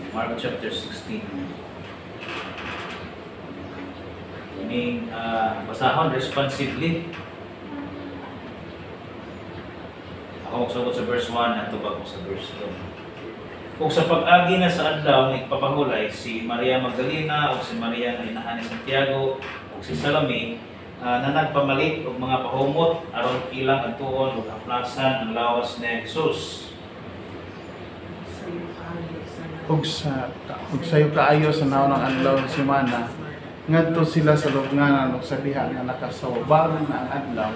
Mark chapter 16. Meaning, basahon responsively. Ako magsugot sa verse 1 at tubag ko sa verse 2. Kung sa pag-agi na sa adlaw nagpapahulay si Maria Magdalena o si Maria na inahan ni Santiago o si Salome na nagpamalit og mga pahumot aron ilang adtuon ug haplasan ang lawas ni Jesus. Ug sayo kaayo sa naon ng adlaw ng semana ngadto sila sa lubnganan ug sa diha nga nakasawbagan na ang adlaw.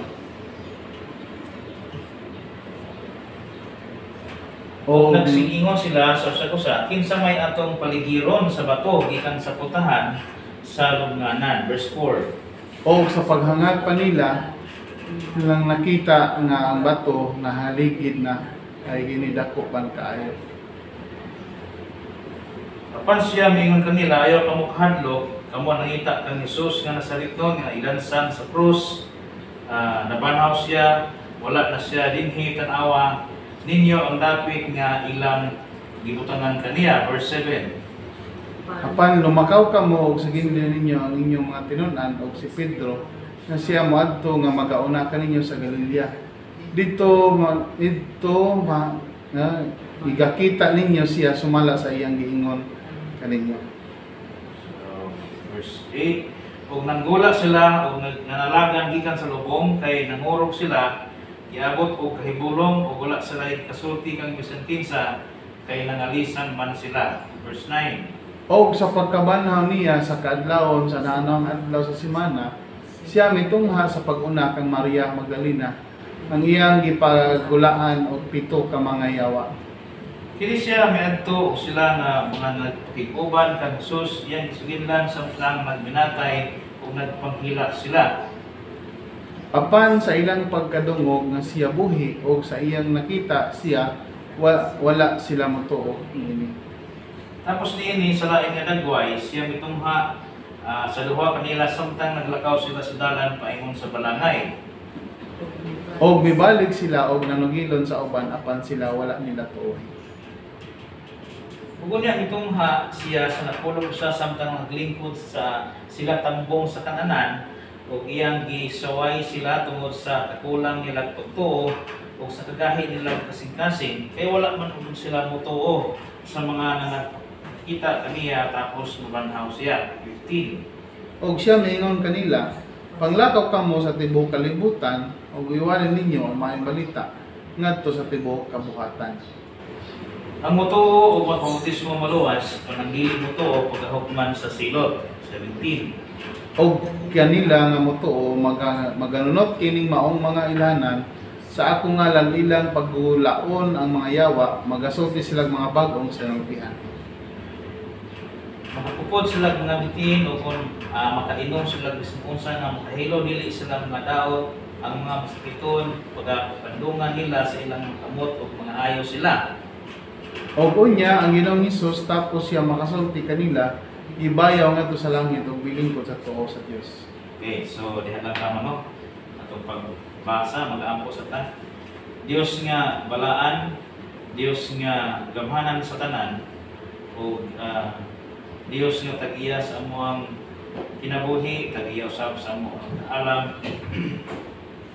O nagsigingon sila sa usa-usa kinsa may atong paligiron sa bato gikan sa putahan sa lubnganan. Verse 4. O sa paghangad pa nila nilang nakita nga ang bato na haligid na ay ginidako pan kaayo. Apan siya mingon kanila ayaw kamo kahadlok kamo nangita kang Jesus nga nasalitnon nga ilansan sa krus. Nabanhaw siya, wala na siya dinhi tan-awa ninyo ang dapit nga ilang gibutangan kaniya. Verse 7. Apan lumakaw kamo og sa ginili ninyo ang inyong mga tinun-an og si Pedro nga siya moadto nga magauna kaninyo sa Galilea. Dito igakita ninyo siya sumala sa iyang giingon kaninyo. So, verse 8. Kung nanggula sila o nanalagan gikan sa lubong kay nangurog sila, iabot o kahibulong o wala sila kasulti kang bisantinsa kay nangalisan man sila. Verse 9. O sa pagkabanhaw niya sa kaadlawon sa naanawang adlaw sa semana, siya mitungha sa pag-una kang Maria Magdalena ang iyang gipagulaan og 7 ka mga yawa. Kini siya miadto o sila nga mga nagpakiguban kang Jesus iyang suginlan sa lang magminatay o nagpanghila sila. Apan sa ilang pagkadungog nga siya buhi o sa iyang nakita siya, wala sila motuo ini. Tapos niini sa laing nga dagway siya mitungha sa duha kanila samtang naglakaw sila sa dalan paingon sa balangay. O mibalik sila og nanugilon sa uban apan sila wala nila tuoy. Ug unya mitungha siya sa napulog sa samtang naglingkod sa sila tambong sa kananan. O iyang gisaway sila tungod sa kakulang nilang pagtuo o sa kagahi nilang kasing-kasing kay wala man sila mutuo sa mga nakita kaniya tapos mabanhaw siya. 15. Og siya mingon kanila, panglakaw kamo sa tibuok kalibutan og iwanan ninyo ang maayong balita ngadto sa tibuok kabuhatan. Ang mutuo o magpamautismo maluwas pananggiling mutuo pagkahukman sa silot. 17. Og kanila nga motuo maganunot kining maong mga ilahanan sa akong ngalan ilang paggulaon ang mga yawa magasulti sila mga bag-ong sinultihan. Makapupod sila mga bitin o kung makainom sila bisan unsa nga makahilo dili sila mga daot ang mga masakiton pagpandungan nila sa ilang kamot o mga ayo sila. Og unya ang Ginoong Hesus tapos siya makasulti kanila ibayaw nga to sa langit ug bilingkod sa tuo sa Dios. Okay, so diha lang tama no. Atong pagbasa mag-aampo sa ta. Dios nga balaan, Dios nga gamhanan sa tanan ug Dios nga tag-iya sa amoang kinabuhi, tag-iya usab sa amoang alam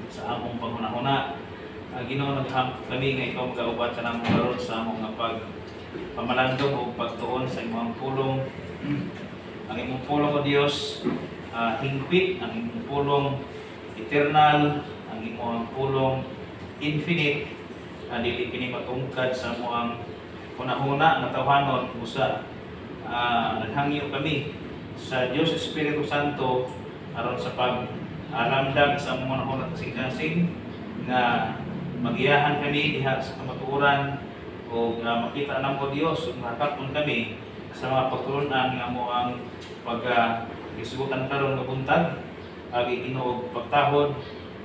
sa among panghunahuna. Ginoo nagham kami nga ikaw magaubat kanang karon sa among nga pamalandong o pagtuon sa imong pulong. Ang imong pulong o Dios hingpit, ang imong pulong eternal, ang imong pulong infinite, dili kini matungkad sa among hunahuna nga tawhanon usa. Naghangyo kami sa Dios Espiritu Santo aron sa pag-alamdag sa among hunahuna kasing-kasing nga magiyahan kami diha sa kamatuoran o makita namo Dios ug makakapon kami sa mga pagtulunan nga mo ang pag-isugutan karon nga buntag agi Ginoo pagtahod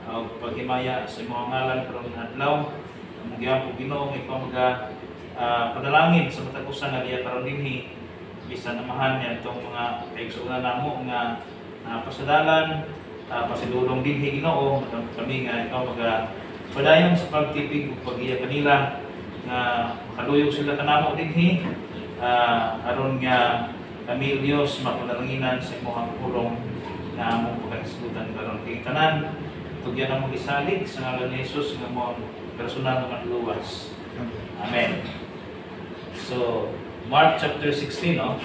o paghimaya sa imong ngalan karon nga adlaw. Among gihapon Ginoo nga ikaw padalangin sa matag usa nga diya karon dinhi bisan amahan niya itong mga kaigsuonan namo nga pasadalan pasidulong dinhi Ginoo kami nga ikaw padayon sa pagtipig ug pag-iya kanila nga makaluyog sila kanamo dinhi aron nga kami Dios mapadalanginan sa imong pulong na among pagkasigutan karon kay tanan tugyan na mong isalig sa ngalan ni Jesus nga mo personal nga luwas. Amen. So, Mark chapter 16, no?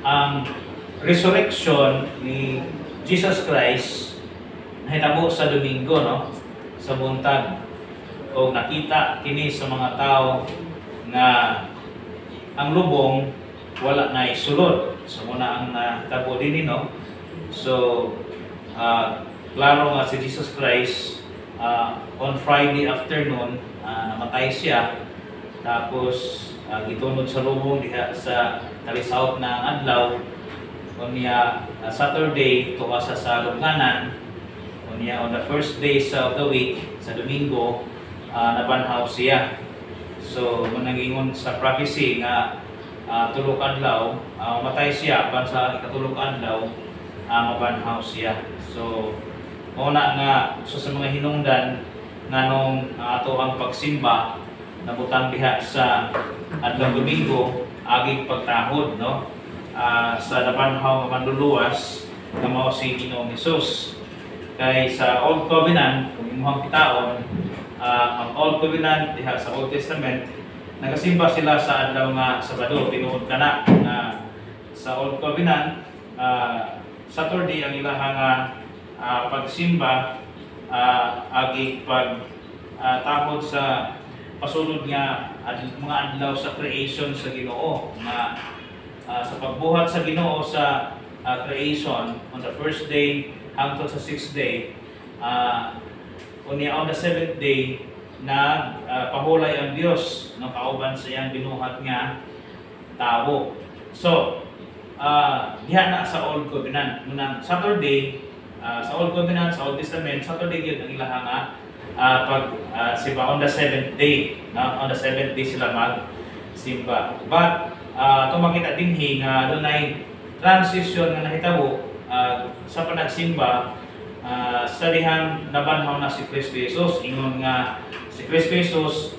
Ang resurrection ni Jesus Christ nahitabo sa Domingo, no? Sa buntag. O nakita kini sa mga tao nga ang lubong wala na isulod. So, muna ang nahitabo din, no? So, klaro nga si Jesus Christ on Friday afternoon, namatay siya. Tapos, gitunod sa lubong diha sa talisawat na ang adlaw. Unya Saturday tuwa sa lubnganan. Unya on the first day of the week sa Domingo nabanhaw siya. So manangingon sa prophecy nga tulok adlaw matay siya apan sa ikatulok adlaw mabanhaw siya. So una nga sa mga hinungdan nganong ato ang pagsimba nabutang diha sa adlaw Domingo aging pagtahod, no? Sa nabanhaw nga manluluwas nga mao si Ginoong Hesus. Kay sa Old Covenant kung imong kitaon ang Old Covenant diha sa Old Testament nagasimba sila sa adlaw nga Sabado tinuod kana sa Old Covenant Saturday ang ilahang pagsimba aging pagtahod sa pasulod nga mga adlaw sa creation sa Ginoo nga sa pagbuhat sa Ginoo sa creation on the first day hangtod sa sixth day unya on the seventh day na pahulay ang Dios ng kauban sa iyang binuhat nga tao. So diha na sa Old Covenant munang Saturday sa Old Covenant sa Old Testament Saturday gyud ang ilahang simba on the seventh day. On the seventh day sila mag-simba. But, ito makita din nga doon ay transition na nahitabo sa panagsimba sa dihang nabanhaw na si Kristo Jesus. Ingon nga si Kristo Jesus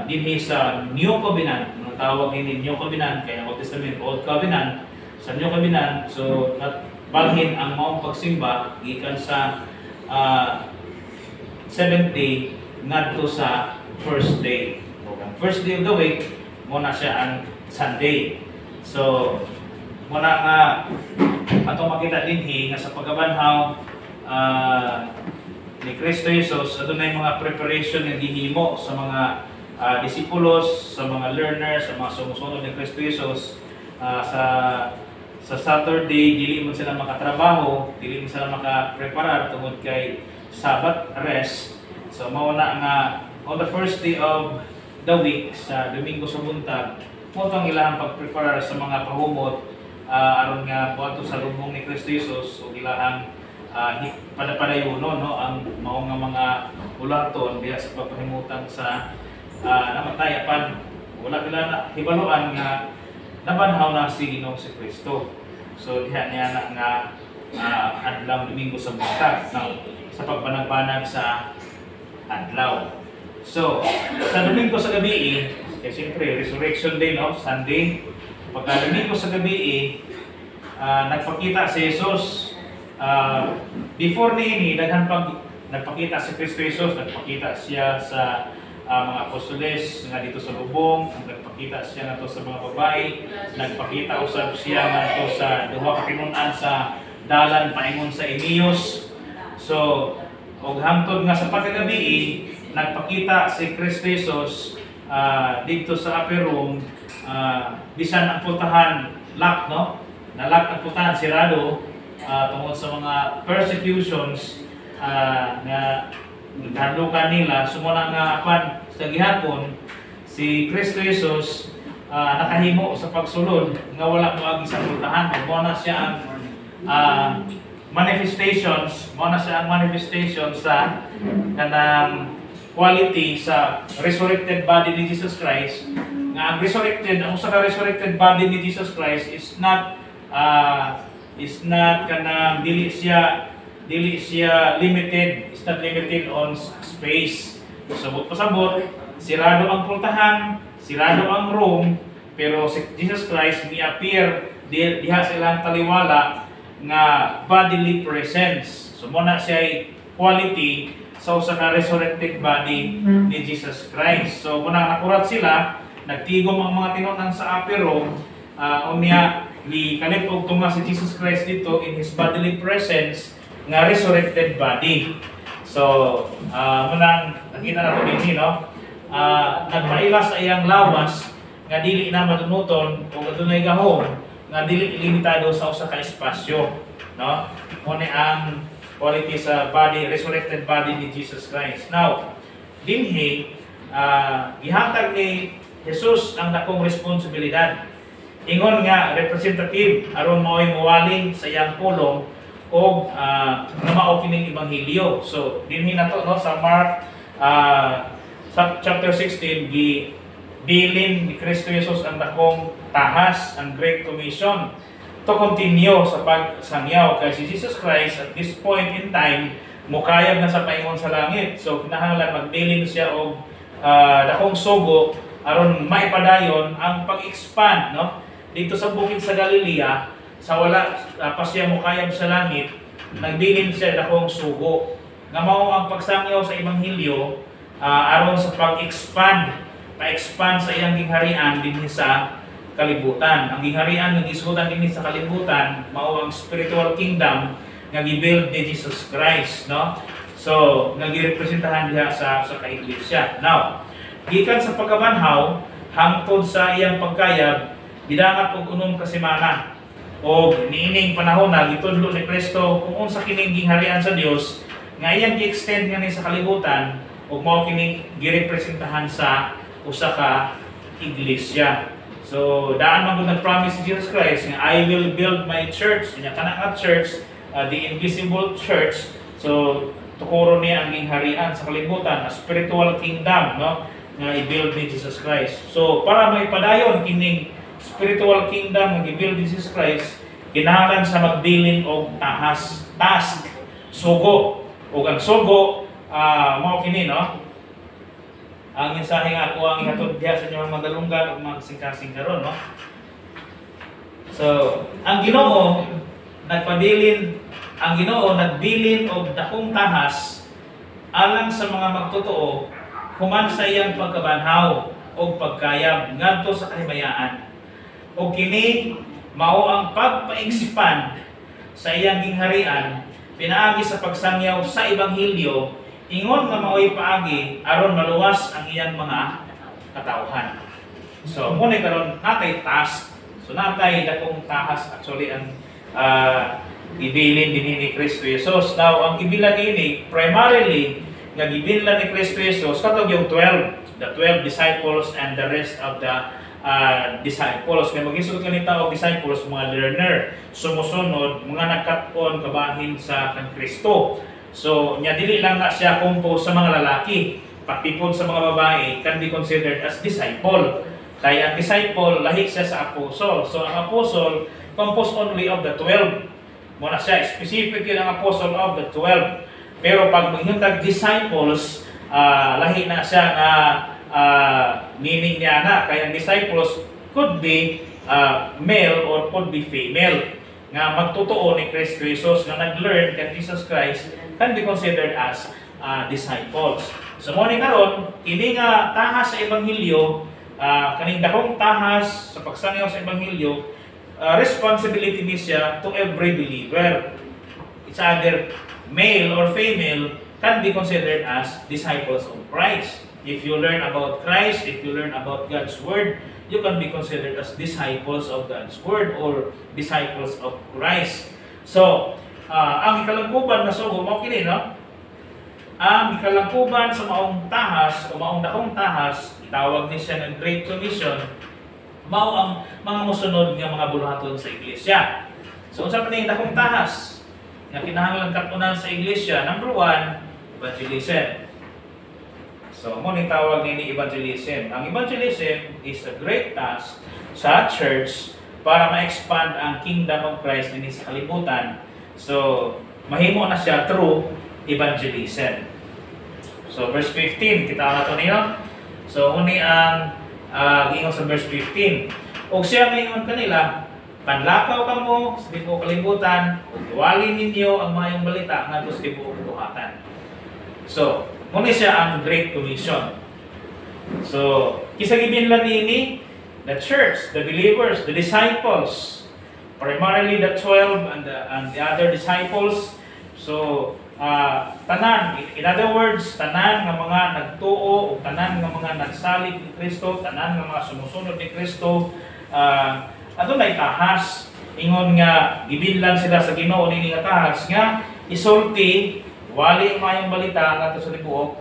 dinhi sa New Covenant. Ang tawag din New Covenant, kaya Old Testament, Old Covenant. Sa New Covenant, so balhin ang maong pagsimba gikan sa 7th day ngadto sa first day. Okay. First day of the week muna siya ang Sunday. So muna nga ato makita dinhi nga sa pagkabanhaw ni Kristo Jesus adunay mga preparation nga gihimo sa mga disipulos, sa mga learners, sa mga sumusunod ni Kristo Jesus sa Saturday dili mo sila makatrabaho, dili mo sila makapreparar tungod kay Sabbath rest. So mauna nga on the first day of the week sa Domingo sa buntag mo tong ilahang pagprepare sa mga pahumot aron nga buhato sa lubong ni Kristo Jesus o ilahang padapadayon no ang mao nga mga ulaton diha sa pagpahimutan sa namatay apan wala nila na hibaluan nga nabanhaw na si Ginoong si Kristo. So diha niya nga adlaw Domingo sa buntag sa pagbanag-banag sa adlaw. So, sa Domingo sa gabi, kasi siyempre, Resurrection Day, no? Sunday. Pagka Domingo sa gabi, nagpakita si Jesus. Before niini, nagpakita si Kristo Jesus, nagpakita siya sa mga apostoles nga dito sa lubong, nagpakita siya nga to sa mga babae, nagpakita usab siya nga to sa duha ka tinunan sa dalan paingon sa Emmaus. So, og hangtod nga sa pagkagabi, nagpakita si Kristo Jesus dito sa upper room, bisan ang pultahan lock, no? Nalock ang pultahan, sirado, tungkol sa mga persecutions na naghadukan nila. Sumuna nga apan sa gihapon, si Kristo Jesus nakahimo sa pagsulod nga wala mo agi sa pultahan. Mo na siya ang manifestations sa kanang quality sa resurrected body ni Jesus Christ. Nga ang usa ka resurrected body ni Jesus Christ is not kanang dili siya limited, is not limited on space. Pasabot, sirado ang pultahan, sirado ang room, pero si Jesus Christ mi-appear diha sa ilang taliwala nga bodily presence. So muna siya quality sa usa ka resurrected body ni Jesus Christ. So muna nakurat sila, nagtigom ang mga tinunan sa apero, unya gikalit og tunga si Jesus Christ dito in his bodily presence nga resurrected body. So munang nakita nato dinhi no, nagpaila sa iyang lawas nga dili na madunuton o adunay gahom nga dili limitado sa usa ka espasyo, no? Mo ang quality sa body, resurrected body ni Jesus Christ. Now, dinhi gihatag ni Jesus ang dakong responsibilidad. Ingon nga representative aron mao'y muwali sa iyang pulong o nga mao kining ebanghelyo. So, dinhi nato no sa Mark chapter 16 bilin ni Kristo Jesus ang dakong tahas, ang Great Commission to continue sa pagsangyaw kay si Jesus Christ at this point in time mukayab na sa paingon sa langit. So kinahanglan magbilin siya og dakong sugo aron maipadayon ang pag-expand no dito sa bukid sa Galilea sa wala pa siya mukayab sa langit, nagbilin siya dakong sugo nga mao ang pagsangyaw sa ebanghelyo aron sa pag-expand sa iyang gingharian dinhi sa kalibutan. Ang gingharian nga gisudan dinhi sa kalibutan mao ang spiritual kingdom nga gibuild ni Jesus Christ, no? So, nga girepresentahan diha sa kaiglesia. Now, gikan sa pagkabanhaw hangtod sa iyang pagkayab, gidangat og unom ka semana. O niining panahon na gitudlo ni Kristo kung unsa kining gingharian sa Dios nga iyang gi-extend nga ni sa kalibutan ug mao kining girepresentahan sa usa ka iglesia. So daan man gud nag-promise si Jesus Christ nga I will build my church, nya kana nga church, the invisible church. So tukuro niya ang gingharian sa kalibutan, a spiritual kingdom, no, nga i-build ni Jesus Christ. So para maipadayon kining spiritual kingdom nga i-build ni Jesus Christ, kinahanglan sa magbilin og task, sugo. Ug ang sugo mao kini no, ang mensahe nga ako ang ihatod diha sa inyong madalunggan ug magsingkasing karon, no? So, ang Ginoo nagbilin og dakong tahas alang sa mga magtotoo human sa iyang pagkabanhaw o pagkayab ngadto sa kahimayaan. O kini mao ang pagpa-expand sa iyang gingharian pinaagi sa pagsangyaw sa ebanghelyo ingon nga mao'y paagi aron maluwas ang iyang mga katawhan. So mo ni karon natay task. So natay dakong tahas actually ang ibilin dinhi ni Kristo Jesus. Now ang ibilan ini primarily nga gibilin ni Kristo Jesus katong yung 12, the 12 disciples and the rest of the disciples. Kaya mag-isod ka nita og disciples, mga learner, sumusunod, mga nagkat-on kabahin sa kan Kristo. So, nya dili lang na siya compose sa mga lalaki, pati po sa mga babae can be considered as disciple. Kaya ang disciple lahi siya sa apostle. So, ang apostle composed only of the 12. Muna siya, specific yun ang apostle of the 12. Pero pag maghiuntag disciples, lahi na siya na meaning niya na. Kaya ang disciples could be male or could be female. Nga magtotoo ni Kristo Jesus nga nag-learn kay Jesus Christ can be considered as disciples. So mo ni karon kini nga tahas sa ebanghelyo, kaning dakong tahas sa pagsangyaw sa ebanghelyo, responsibility ni siya to every believer. It's either male or female can be considered as disciples of Christ. If you learn about Christ, if you learn about God's Word, you can be considered as disciples of God's Word or disciples of Christ. So, ang ikalangkuban na sugo, mao kini no? Ang ikalangkuban sa maong tahas o maong dakong tahas, itawag ni siya ng Great Commission, mao ang mga mosunod nga mga buluhaton sa iglesia. So, unsa man ni dakong tahas nga kinahanglan katunan sa iglesia? Number 1, evangelism. So, mo ni tawag ni evangelism. Ang evangelism is a great task sa church para ma-expand ang kingdom of Christ dinhi sa kalibutan. So, mahimo na siya through evangelism. So, verse 15, kita na ito niyo. So, huni ang ingon sa verse 15. O siya mingon kanila, panlakaw ka mo sa tibuok kalibutan, ug iwali ninyo ang mayong balita ngadto sa tibuok kabuhatan. So, muna siya ang Great Commission. So, kisagibinlan nini, the church, the believers, the disciples, primarily the 12 and the other disciples. So, tanan, in other words, tanan nga mga nagtuo o tanan nga mga nagsalig ni Kristo, tanan nga mga sumusunod ni Kristo, adunay tahas. Ingon nga gibillan sila sa Ginoo nini nga tahas nga isulti wali mayong balita ngadto sa tibuok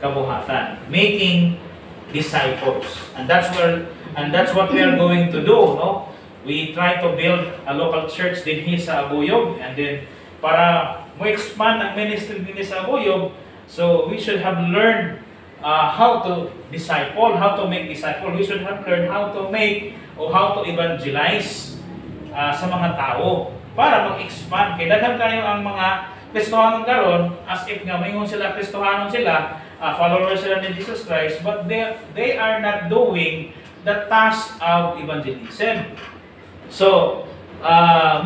kabuhatan, making disciples. And that's what we are going to do, no? We try to build a local church din here sa Abuyog, and then para mo-expand ang ministry din sa Abuyog, so we should have learned how to disciple, how to make disciple. We should have learned how to make o how to evangelize sa mga tao para mag-expand. Kaya daghan kayo ang mga Kristohanon karon, as if nga mayroon sila Kristohanon sila, followers sila ni Jesus Christ, but they are not doing the task of evangelism. So,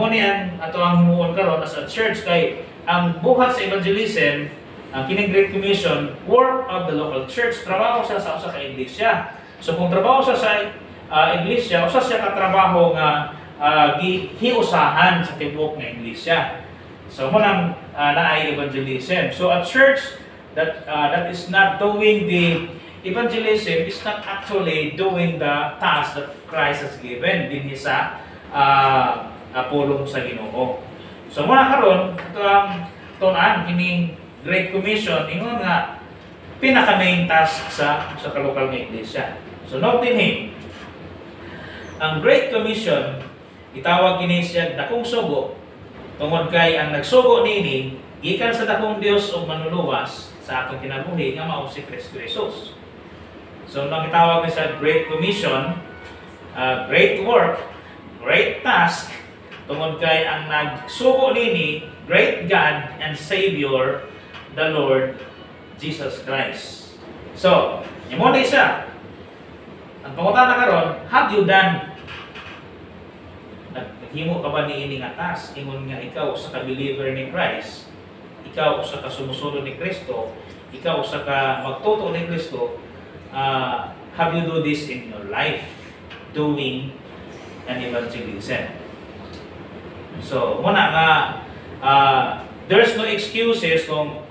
muna yan ato ang himuon karon as a church kay ang buhat sa evangelism, ang kining Great Commission, work of the local church. Trabaho siya sa usa ka iglesia. So kung trabaho siya sa iglesia, usa siya ka trabaho nga hiusahan sa tibuok nga iglesia. So muna naay evangelism. So a church that is not doing the evangelism is not actually doing the task that Christ has given din sa pulong sa Ginoo. So muna karon ito ang tunan kining Great Commission ingon nga pinaka main task sa kalokal nga iglesia. So note din ang Great Commission itawag kini siya dakong sugo tungod kay ang nagsugo nini gikan sa dakong Dios o manluluwas sa atong kinabuhi nga mao si Kristo Jesus. So nang itawag ni sa Great Commission, great work, great task, tungod kay ang nagsugo nini, great God and Savior, the Lord Jesus Christ. So, imo na isa. Ang pangutana karon, have you done? Naghimo ka ba ni ini nga task? Ingon nga ikaw sa ka-believer ni Christ, ikaw sa kasumusunod ni Kristo, ikaw sa ka magtuto ni Kristo, have you do this in your life? Doing an evangelism. So, muna nga, there's no excuses kung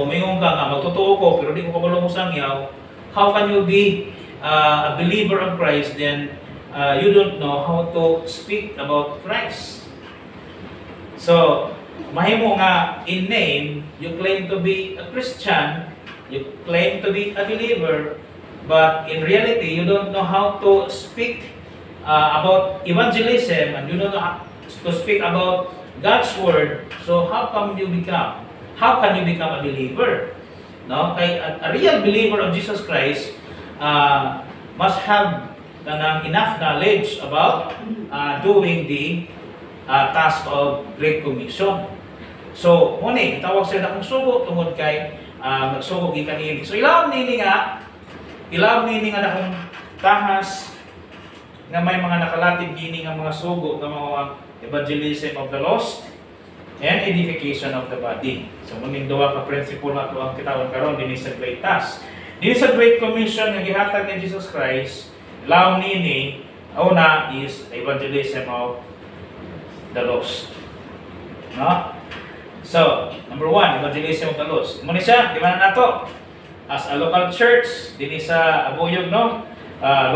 mayroon ka nga, magtotoo ko, pero di ko kabalong usangyaw, how can you be a believer of Christ, then you don't know how to speak about Christ? So, mahimo nga, in name, you claim to be a Christian, you claim to be a believer, but in reality, you don't know how to speak about evangelism, and you don't know how to speak about God's Word. So how can you become a believer? No? Kay a real believer of Jesus Christ must have enough knowledge about doing the task of Great Commission. So, muna, itawag sila akong sugo tungod kay nagsugo gikan ini. So ilawom nini nga akong tahas nga may mga nakalatid gini nga mga sugo nga mga evangelism of the lost and edification of the body. So muning duha ka principle na to ang kitawon karon dinhi sa great task. Dinhi sa Great Commission nga gihatag ni Jesus Christ, law nini una is evangelism of the lost. No? So, number 1, evangelism of the lost. Muna siya, di ba na nato? As a local church, dinhi sa Abuyog, no?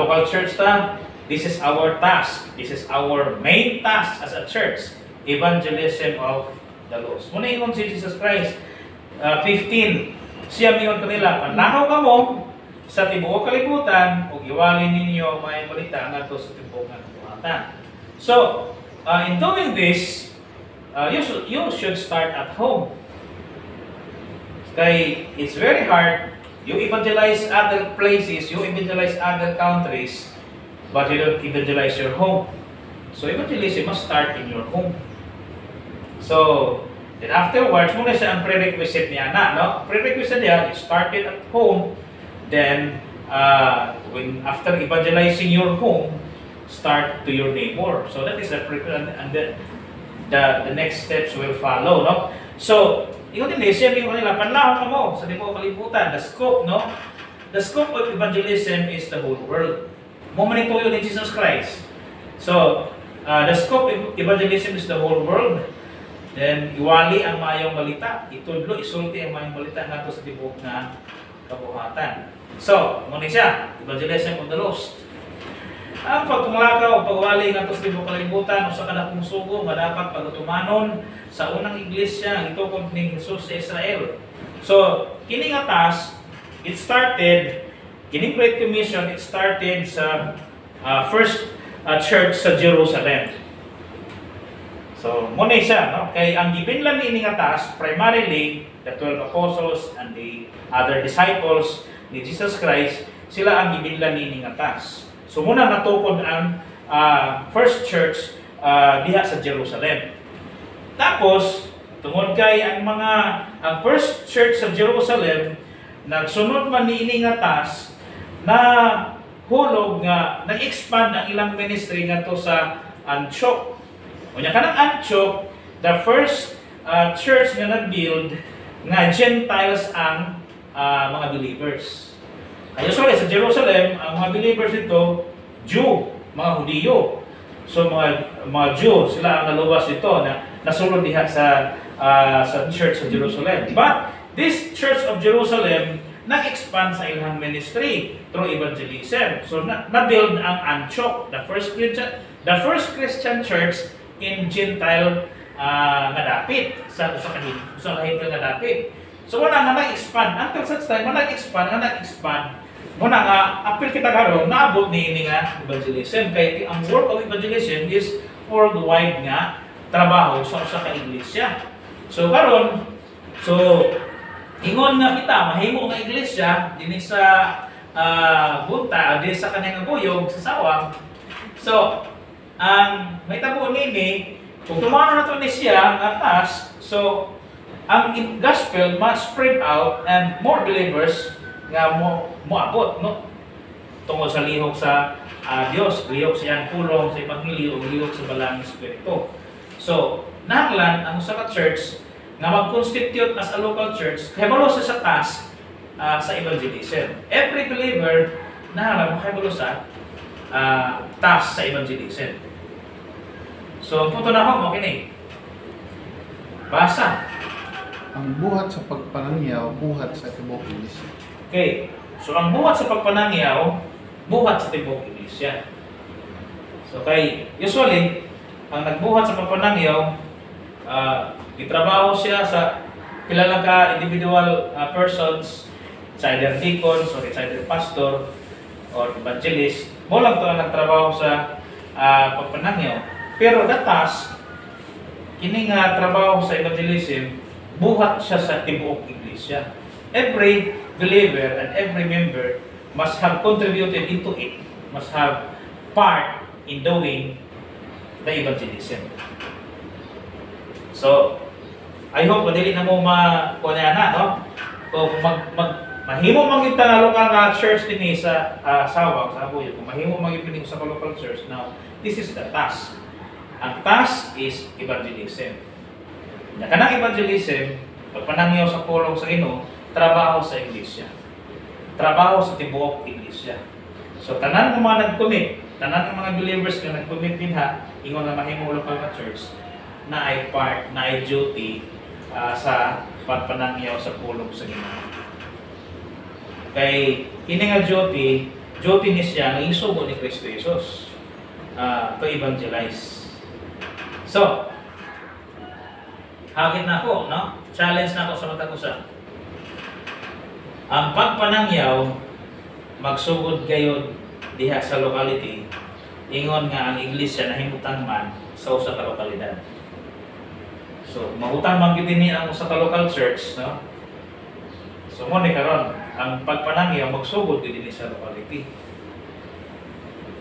Local church ta, this is our task. This is our main task as a church. Evangelism of the lost. Muna ingon si Jesus Christ, 15, siya mingon kanila, panlakaw ka mo sa tibuok kalibutan, ug iwali ninyo may balita ngadto sa tibuok nga kabuhatan. So, in doing this, you should start at home. Kay it's very hard. You evangelize other places, you evangelize other countries, but you don't evangelize your home. So evangelism must start in your home. So then afterwards, muna siya ang prerequisite niya na, no? Prerequisite niya, you started at home, then when after evangelizing your home, start to your neighbor. So that is and the next steps will follow, no? So, yun din, siya yung kanila, panlahon mo sa tibuok kalibutan, the scope, no? The scope of evangelism is the whole world. Moment ito yun ni Jesus Christ. So, the scope of evangelism is the whole world. Then, iwali ang mayong balita. Itudlo, isulti ang mayong balita nga sa tibuok na kabuhatan. So, muna siya, evangelism of the lost. Ang pagtumulakaw, pagwali nga sa tibuok kalibutan, o sa kanakong sugo, nga dapat pagtumanon sa unang iglesia, ang itukod ni Jesus sa Israel. So, kining atas, it started, kining Great Commission, it started sa first church sa Jerusalem. So, muna siya, no? Kay ang gibinlan ni ining atas, primarily, the 12 apostles and the other disciples ni Jesus Christ, sila ang gibinlan ni ining atas. So, muna natukod ang first church diha sa Jerusalem. Tapos, tungod kay ang first church sa Jerusalem, nagsunod man ni ining atas na hulog nga nag-expand ang ilang ministry ngadto sa Antioch. Unya kanang Antioch, the first church nga nag-build nga Gentiles ang mga believers. Kaya sa Jerusalem, ang mga believers dito, Jew, mga Hudiyo. So mga Jew, sila ang nalubas dito na nasulod diha sa church sa Jerusalem. But this church of Jerusalem nag-expand sa ilang ministry through evangelism. So na-build ang Antioch, the first Christian church in Gentile nga dapit sa kahintang nga dapit. So wala nga nag-expand until such time nag-expand muna nga apil kita karon naabot ni ini nga evangelism kay ang work of evangelism is worldwide nga trabaho sa ka iglesia. So karon ingon nga kita mahimo nga iglesia dinhi sa bunta dinhi sa kanang buyog sa sawang. So ang may tabo nini kung tumano na to ni siya ang atas, so ang gospel must spread out and more believers nga moabot, no? Tungod sa lihok sa Dios, lihok sa iyang pulong sa ebanghelyo o lihok sa balang espiritu. So, nahanglan ang usa ka church nga mag-constitute as a local church kahibalo sa task sa evangelism. Every believer nahanglan makahibalo sa task sa evangelism. So, punto na ako, okay na eh. Basa. Ang buhat sa pagpanangyaw, buhat sa tibuok iglesia. Okay. So, ang buhat sa pagpanangyaw, buhat sa tibuok iglesia. So, kay usually, ang nagbuhat sa pagpanangyaw, itrabaho siya sa kilala ka individual persons, it's either deacons or it's either pastor or evangelist. Mo lang to ang nagtrabaho sa pagpanangyaw. Pero the task, kini nga trabaho sa evangelism, buhat siya sa tibuok iglesia. Every believer and every member must have contributed into it, must have part in doing the evangelism. So, I hope madili na mo makuha na, no? Kung mahimo mangita na lokal nga church din sa Sawang, sa Abuyo, kung mahimo mangita sa local church, now, this is the task. Ang task is evangelism. Kanang evangelism, pagpanangyaw sa pulong sa Ginoo, trabaho sa iglesia. Trabaho sa tibuok iglesia. So tanan ng mga nag-commit, tanan ng mga believers nga nag-commit din ha, ingon nga mahimo local nga church na ay part, na ay duty sa pagpanangyaw sa pulong sa Ginoo. Kay kini nga duty ni siya nga isugo ni Kristo Jesus to evangelize. So, hagit na ako, no? Challenge na ako sa mata ko sa ang pagpanangyaw magsugod kayo diha sa locality, ingon nga ang iglesia nahimutang man sa usa ka lokalidad. So, mahutang man gid ni ang usa ka local church, no? So, mo ni karon ang pagpanangyaw magsugod gid dinhi sa locality.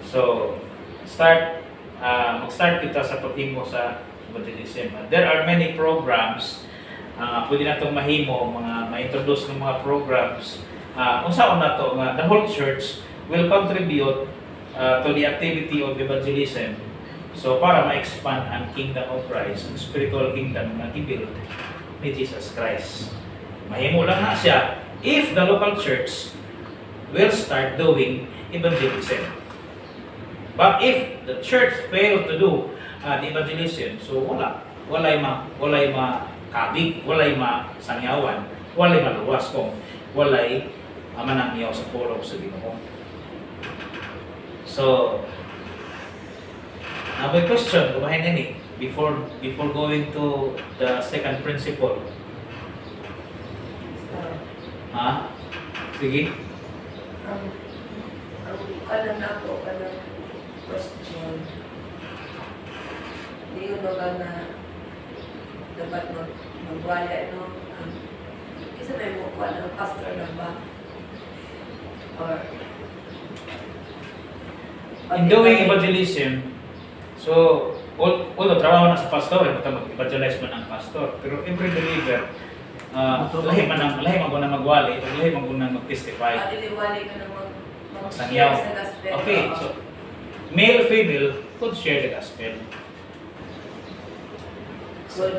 So, mag-start kita sa paghimo sa evangelism. There are many programs pwede na itong mahimo, ma-introduce ng mga programs unsaon na to nga the whole church will contribute to the activity of evangelism. So para ma-expand ang kingdom of Christ, ang spiritual kingdom na gibuild ni Jesus Christ. Mahimo lang na siya if the local church will start doing evangelism. But if the church fail to do the evangelism, so walay makabig, walay masangyawan, walay maluwas kung walay manangyaw sa pulong sa Ginoo. So, now my question, kumain ini before going to the second principle. Ha? Sige. Kanan ako, kanang question. Hindi ko na dapat magwala, no? Kasi may mukha ng pastor na ba? Or In doing evangelism, so although trabaho na sa pastor, mag-evangelize man ang pastor, pero every believer, lahi man ko na magwali, lahi man ko na mag-testify. Diliwali ka na Magsangyaw. mag-share sa gospel. Okay, so male, female could share the gospel. Good.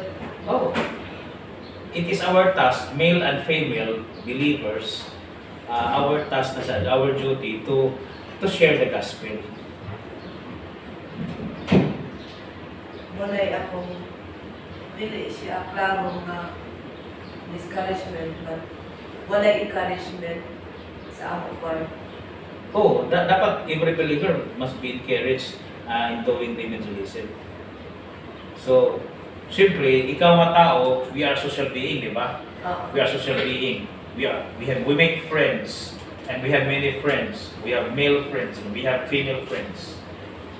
Oh, it is our task, male and female believers, our task na siya, our duty to share the gospel. Walay akong dili siya klaro nga discouragement, but walay encouragement sa akong part. Oh, dapat every believer must be encouraged in doing the evangelism. So, siyempre, ikaw ang tao, we are social being, di ba? We are social being. We make friends, and we have many friends. We have male friends, and we have female friends.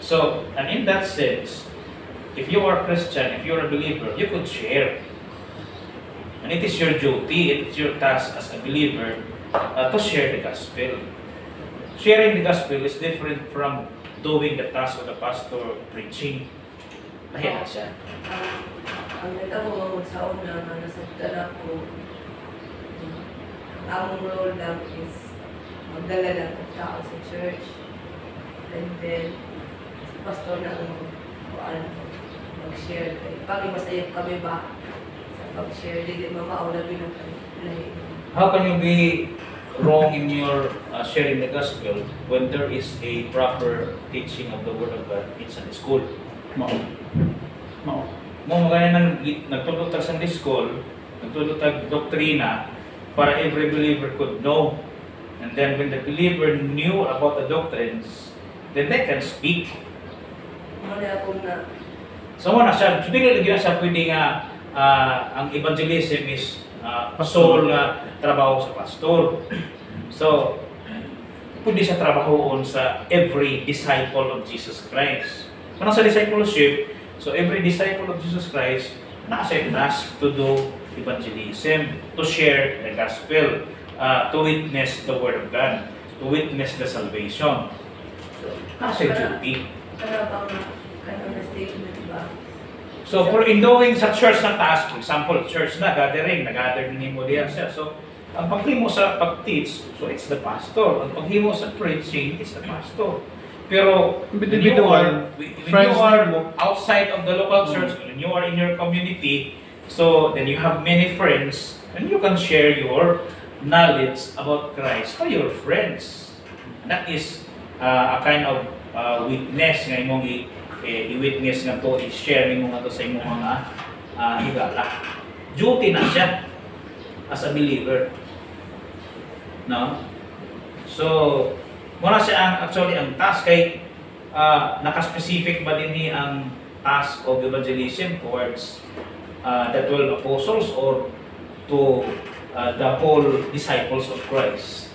So, and in that sense, if you are Christian, if you're a believer, you could share. And it is your duty, it is your task as a believer to share the gospel. Sharing the gospel is different from doing the task of the pastor preaching. Lahi na siya. Ang nagtamo sa una na nasabtan ako, ang among role lang is magdala lang ng tao sa church. And then, si pastor na ang mag-share. Pag masayap kami ba sa pag-share, hindi mamaula bilang lahi. How can you be wrong in your sharing the gospel when there is a proper teaching of the Word of God in Sunday school? Mao. Mo magana nagtulog tag Sunday school, nagtulog tag doktrina para every believer could know. And then when the believer knew about the doctrines, then they can speak. Muna ako na So mo na siya, hindi na siya pwede nga ang evangelism is sole trabaho sa pastor. So, pwede siya trabahoon sa every disciple of Jesus Christ. Kung sa discipleship, so every disciple of Jesus Christ nasa task to do evangelism, to share the gospel, to witness the Word of God, to witness the salvation. Nasa duty. kanang statement ba? So, for in doing sa church na task, for example, church na, gathering, nag-gather din mo diyan siya. So, ang paghimo sa pag-teach, so it's the pastor. Ang paghimo sa preaching, it's the pastor. Pero, when you are outside of the local church, when you are in your community, so then you have many friends, and you can share your knowledge about Christ to your friends. That is a kind of witness nga imong i-witness nga to, i-share mo nga to sa imong mga higala. Duty na siya as a believer. No? So, muna siya actually ang task kay naka-specific ba din ni ang task of evangelism towards the 12 apostles or to the whole disciples of Christ.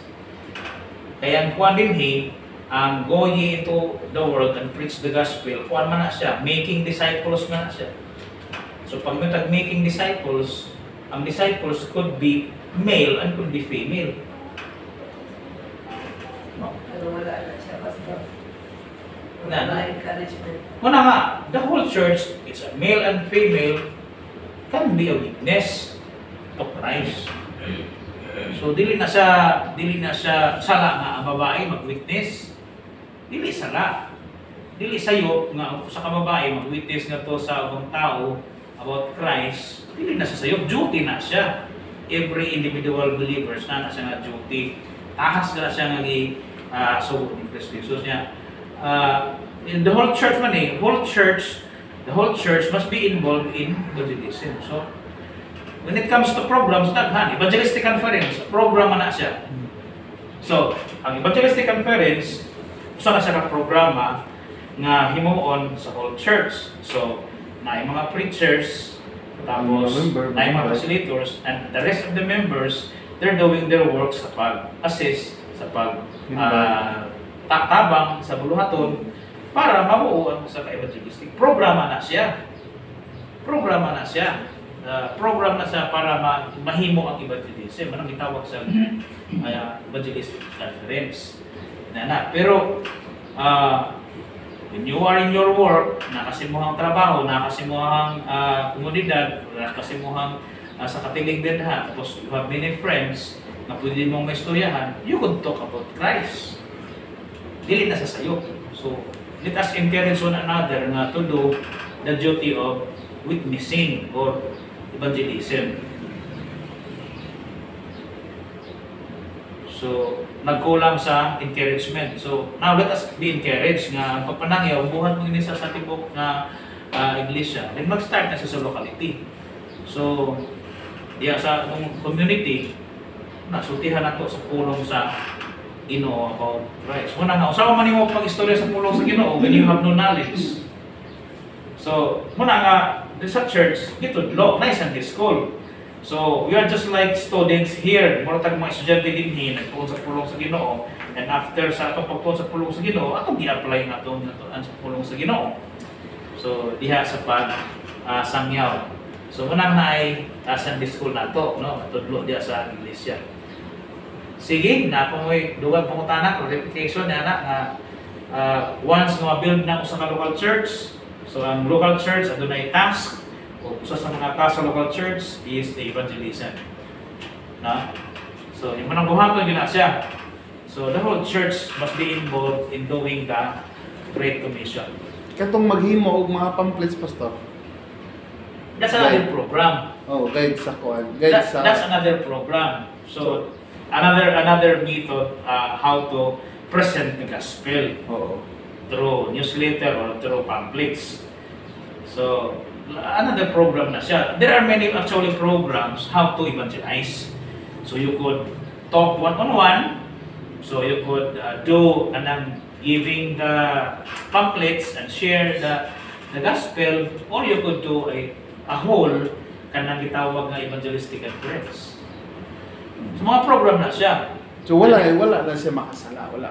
Kaya ang kuwan din ang go ye into the world and preach the gospel, kuwan man na siya, making disciples man na siya. So pag making disciples, ang disciples could be male and could be female. No? Pero wala na siya basta. Na. Wala encouragement. Muna nga, the whole church, it's a male and female, can be a witness of Christ. So So dili na siya sala nga ang babae mag-witness. Dili sala. Dili sayo nga sa kababae mag-witness nga to sa ubang tao about Christ. Dili na siya sayo, duty na siya. Every individual believers na siya nga duty. Tahas na siya nga sugod ni Kristo Jesus niya. In the whole church man the whole church must be involved in evangelism. So when it comes to programs, daghan evangelistic conference, program na siya. So, ang evangelistic conference, usa na siya ka programa nga himuon sa whole church. So, na mga preachers, tapos na mga facilitators, and the rest of the members, they're doing their work sa pag-assist, sa tabang sa buluhaton, para mabuo sa evangelistic. Programa na siya. Program na siya para mahimo ang evangelism. Anong gitawag sa evangelistic conference. Pero, when you are in your work, nakasimuhang trabaho, nakasimuhang komunidad, nakasimuhang sa katiling dedha, tapos you have many friends na pwede mong maistoryahan, you could talk about Christ. Dili na sa sayo. So, let us encourage one another na to do the duty of witnessing or evangelism. So, nagkulang sa encouragement. So, now let us be encouraged nga ang pagpanangyaw, buhat mo sa tibok na iglesia. Then mag-start na sa locality. So, diya sa community, nasultihan nato sa pulong sa Ginoo about Christ. Muna nga, usawa man nimo pag-istorya sa pulong sa Ginoo when you have no knowledge. So, muna nga, sa church, gitudlo, na isang school. So, we are just like students here. Mura tayong mga estudyante din nagpulong sa pulong sa Ginoo. And after sa itong pagpulong sa pulong sa Ginoo, atong gi-apply na itong sa pulong sa Ginoo. So, diha sa sangyaw. So, unang na ay Sunday school na ito, no? Tudlo diha sa iglesia. Sige, na po mo'y dugang pangutana, clarification na nga once nga build na usa ka local church, so ang local church adun ay task o usa sa mga task sa local church is the evangelism. Na? So, yung manang buhaton yun na siya. So, the whole church must be involved in doing the Great Commission. Katong maghimo og mga pamphlets, pastor. That's another program. Oh, guide sa kuan. That's another program. So, another method how to present the gospel through newsletter or through pamphlets. So, another program na siya. There are many actually programs how to evangelize. So, you could talk one-on-one. So, you could do giving the pamphlets and share the gospel, or you could do a whole kanang gitawag nga evangelistic conference. So, mga program na siya. So wala na siya makasala, wala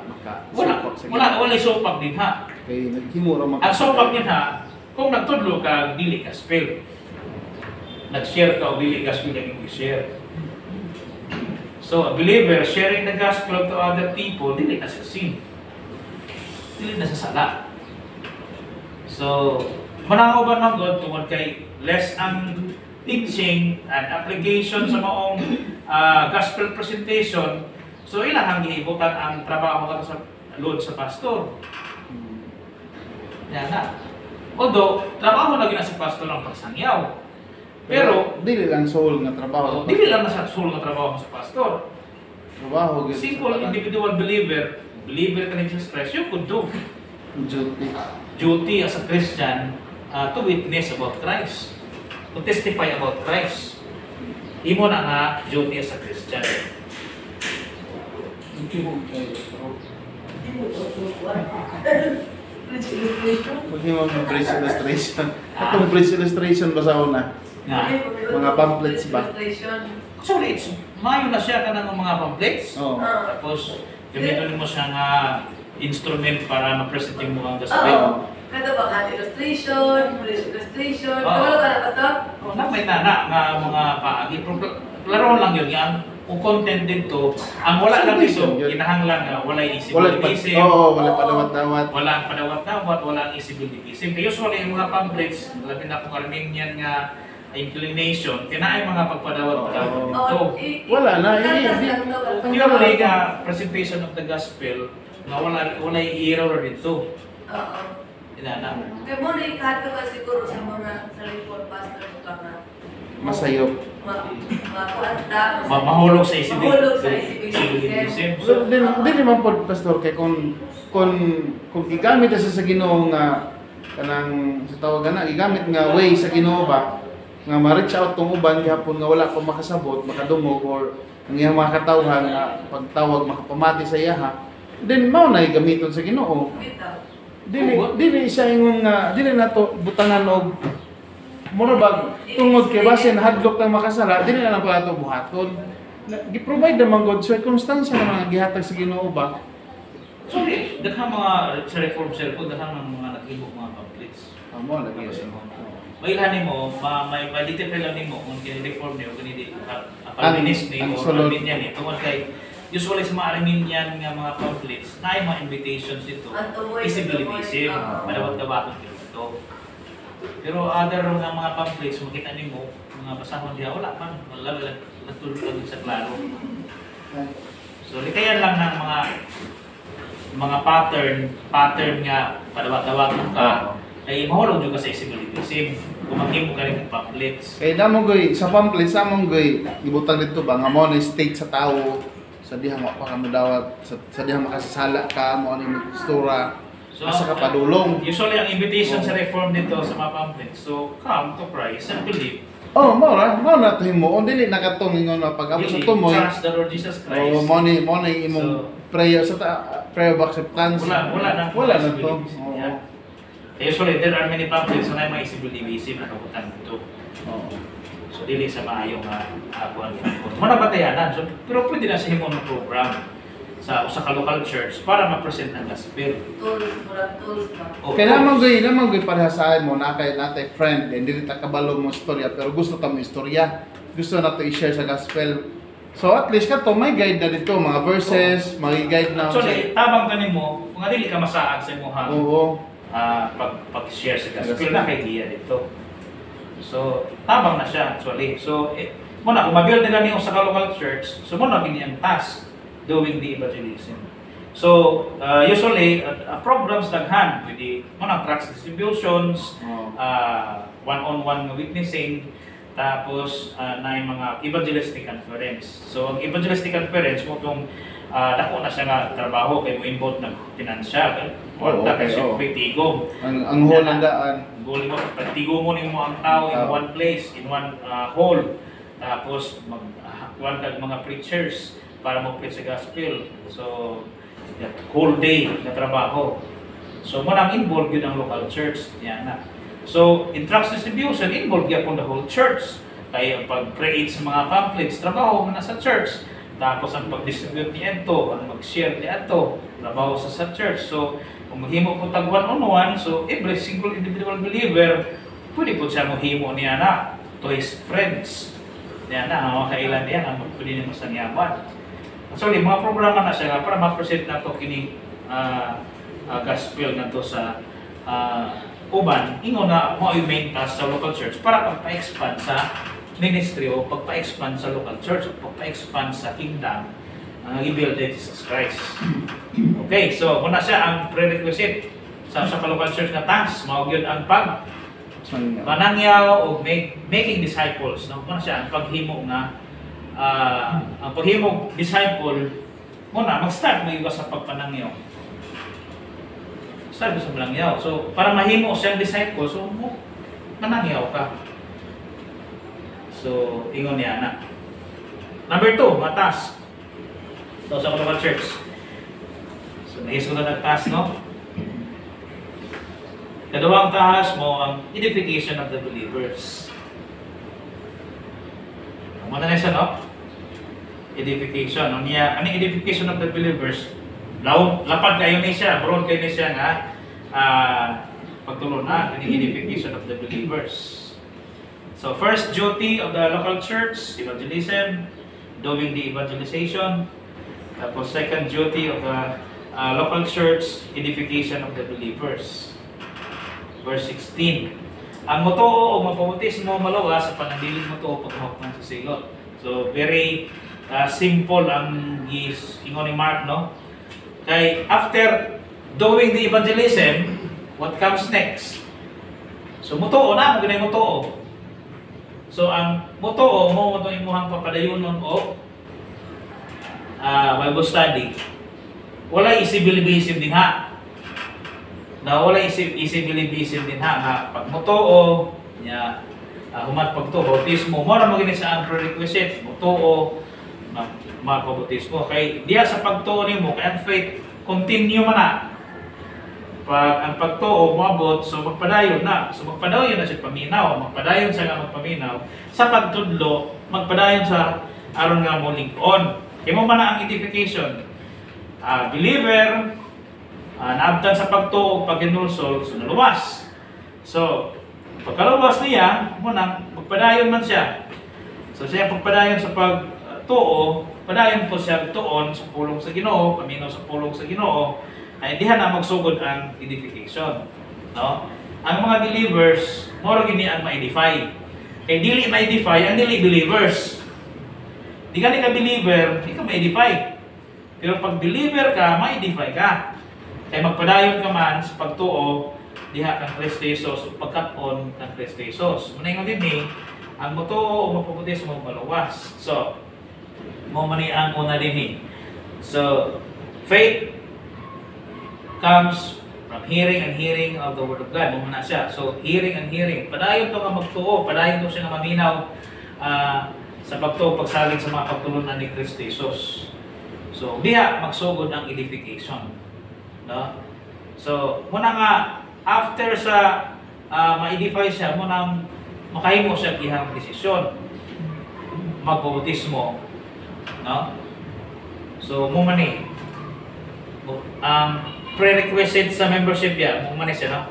sopak din ha. Kay naghimo ra Ang sopak din ha, kung nagtudlo ka dili gospel. Nag-share ka o dili gospel ang i-share. So a believer sharing the gospel to other people, dili na siya sin. Dili na siya sala. So, manangaw ba ng God tungkol kay less ang teaching and application sa maong gospel presentation. So, ilang gihibutan ang trabaho ka sa load sa pastor. Yan na. Although, trabaho na gina sa pastor ang pagsangyaw. Pero, dili lang soul nga trabaho. Dili lang na sa soul nga trabaho sa pastor. Trabaho gyud. Simple individual believer ka ni Jesus Christ, you could do duty as a Christian to witness about Christ. To testify about Christ. Imo na nga duty as a Christian. Maghimo ng bridge illustration. Atong bridge illustration basaw na. Mga pamphlets ba? Actually, mayo na siya ka ng mga pamphlets. Tapos, gamitin mo siya nga instrument para ma-present mo ang gospel. Kada ba ka illustration, wala ka na basta? May tana nga mga paagi. Laro lang yun yan. Kung content dito, ang wala lang dito, kinahanglan nga walay isip-isip. Wala padawat-dawat. Wala padawat-dawat, wala isip-isip. Kaya usually yung mga pamphlets, labi na kung Armenian nga inclination, kinaay mga pagpadawat Oo. ito. Wala na, Purely nga presentation of the gospel, nga wala i-error dito. Oo. Inana. Kaya mo na ikato ka siguro sa mga sa report pastors ba nga Masayop. makuanda, Mahulog sa isip. mahulog sa isip. So, din naman po, Pastor, kay kung gigamit sa Ginoo nga kanang sa tawag na gigamit nga way sa Ginoo ba nga ma-reach out tong uban gihapon nga wala pa makasabot, makadungog or ang iyang mga katawhan nga pagtawag makapamati sa iya then mao na gamiton sa Ginoo. Dili siya ingon nga dili nato butangan og mura bag tungod kay basin hadlok ng makasala dili na lang pa ato buhaton. Gi-provide naman God circumstance na mga gihatag sa Ginoo ba. Sorry, daghang mga sa reform circle, daghang mga naghimo mga pamphlets. Amo lagi Tapos sa mo. Mailan mo, may detail niyo mo kung kini-reform niyo kanidi Calvinist ni o Arminian ni tungod kay usually sa mga Arminian nga mga pamphlets, na mga invitations dito. Isibalism, madawat-dawaton dito. Pero other nga mga pamphlets, makita nimo mga basahon diha wala man, wala natulog sa klaro. So likayan lang ng mga pattern nga padawat-dawaton ka. Ay mahulog jud ka sa isibalism. Kumahimo ka rin ng pamphlets. Kay damo goy sa pamphlets among goy gibutang dito ba nga mo na state sa tao sa dihang wa pa ka modawat sa dihang makasasala ka mo ani istorya. So, Asa ka padulong. Usually ang invitation sa reform dito sa mga pamphlets. So come to Christ and believe. Oh, mao na to himo. Dili nakatong ingon na pag-abot sa tumoy. Trust the Lord Jesus Christ. Oh, mo ni imong prayer sa prayer of acceptance. Wala na to. Oo. Yeah. Usually there are many pamphlets na may isibalism na kabutan dito. Oo. So dili sa maayo nga kuan ko. Muna batayanan. So pero pwede na sa himo ng program sa usa ka local church para ma-present ang gospel. Tools ba? Kaya naman goy parehasaan mo na kay natay friend and dili ta kabalo mo istorya pero gusto ta mo istorya. Gusto na to i-share sa gospel. So at least kato may guide na dito mga verses, may guide na. Actually, tabang kanimo kung dili ka masaag sa imong Oo. pag-share sa gospel na kay diya dito. So, tabang na siya actually. So, muna kung ma-build nila niyo sa local church, so muna gini ang task doing the evangelism. So, usually programs daghan with the muna tracts distributions, one-on-one witnessing, tapos na yung mga evangelistic conference. So, ang evangelistic conference mo itong dako na siya nga trabaho kay mo involved ng financial. Wala kay siya tigom. Ang Holandaan. Goal mo, pagtigo mo nimo ang tao in one place, in one hall. Tapos magkuhan kag mga preachers para mag-preach sa gospel. So, that whole day na trabaho. So, mo nang involved yun ang local church. Yan na. So, in tracts distribution, involved yapon the whole church. Kaya ang pag-create sa mga pamphlets, trabaho mo na sa church. Tapos ang pag-distribute niya ang mag-share niya trabaho sa church. So, kung maghimo po tag one-on-one, so every single individual believer, pwede po siya maghimo niya na to his friends. Niya na, ang kailan niya, ang pwede niya masangyaman. Actually, mga programa na siya para ma-present na to kini gospel na to sa uban, ingo na mo yung main task sa local church para pagpa-expand sa ministry o pagpa-expand sa local church o pagpa-expand sa kingdom i-build ni Jesus Christ. Okay, so muna siya ang prerequisite sa local church na task, mao gyud ang manangyaw o making disciples. No? Muna siya ang paghimo nga ang paghimo disciple muna mag-start mo sa pagpanangyaw. Start sa manangyaw. So para mahimo siyang disciple, so manangyaw ka. So ingon niya na. Number 2, task. So sa local church. So naisog na nag-task, no? Kadawang task mo ang edification of the believers. Muna na siya, no? Edification. Ano edification of the believers? Lapad kayo ni siya, broad kayo ni siya nga pagtulon na ang edification of the believers. So first duty of the local church, evangelism, doing the evangelization. Tapos second duty of the local church, edification of the believers. Verse 16. ang motoo o mapabautismo malawas sa panandiling motoo pagkahukman sa silot. So very simple ang ingon ni Mark, no? Kay after doing the evangelism, what comes next? So motoo na, magunay motoo. So ang motoo mo itong imuhang papadayunon o Bible study. Wala isibilibisim din ha. Na wala isibilibisim din ha. Nga pag motoo nya humat pagtuo bautismo mo ra magini sa ang prerequisite motoo magpabautismo kay diya sa pagtuo nimo kay ang faith continue man na. Pag ang pagtuo moabot, so magpadayon na. So magpadayon na siya paminaw, magpadayon siya nga magpaminaw. Sa pagtudlo, magpadayon sa aron nga mo lig-on. Kaya mo man na ang edification. Believer, naabtan sa pagtuo, pag-inulsol, so naluwas. So, pagkaluwas niya, mo nang magpadayon man siya. So siya pagpadayon sa pagtuo, padayon po siya tuon sa pulong sa Ginoo, paminaw sa pulong sa Ginoo. Ay diha na magsugod ang edification, no? Ang mga believers moro gini ang ma-edify. Kay dili ma-edify ang dili believers. Di ka believer, di ka ma-edify. Pero pag believer ka, ma-edify ka. Kay magpadayon ka man sa pagtuo diha kang Kristo Jesus ug pagkat-on kang Kristo Jesus. Muna ingon dinhi ang motoo o mapabautismo maluwas. So mo man ni ang una dinhi. So faith comes from hearing and hearing of the Word of God. Muna siya. So, hearing and hearing. Padayon to nga magtuo. Padayon to siya nga maminaw sa pagtuo, pagsaling sa mga pagtulunan ni Kristo Jesus. So, diha magsugod ang edification. No? So, muna nga, after sa ma-edify siya, muna makahimo siya ihang desisyon. Magbautismo. No? So, muna ni. Prerequisite sa membership ya, mo man siya, no?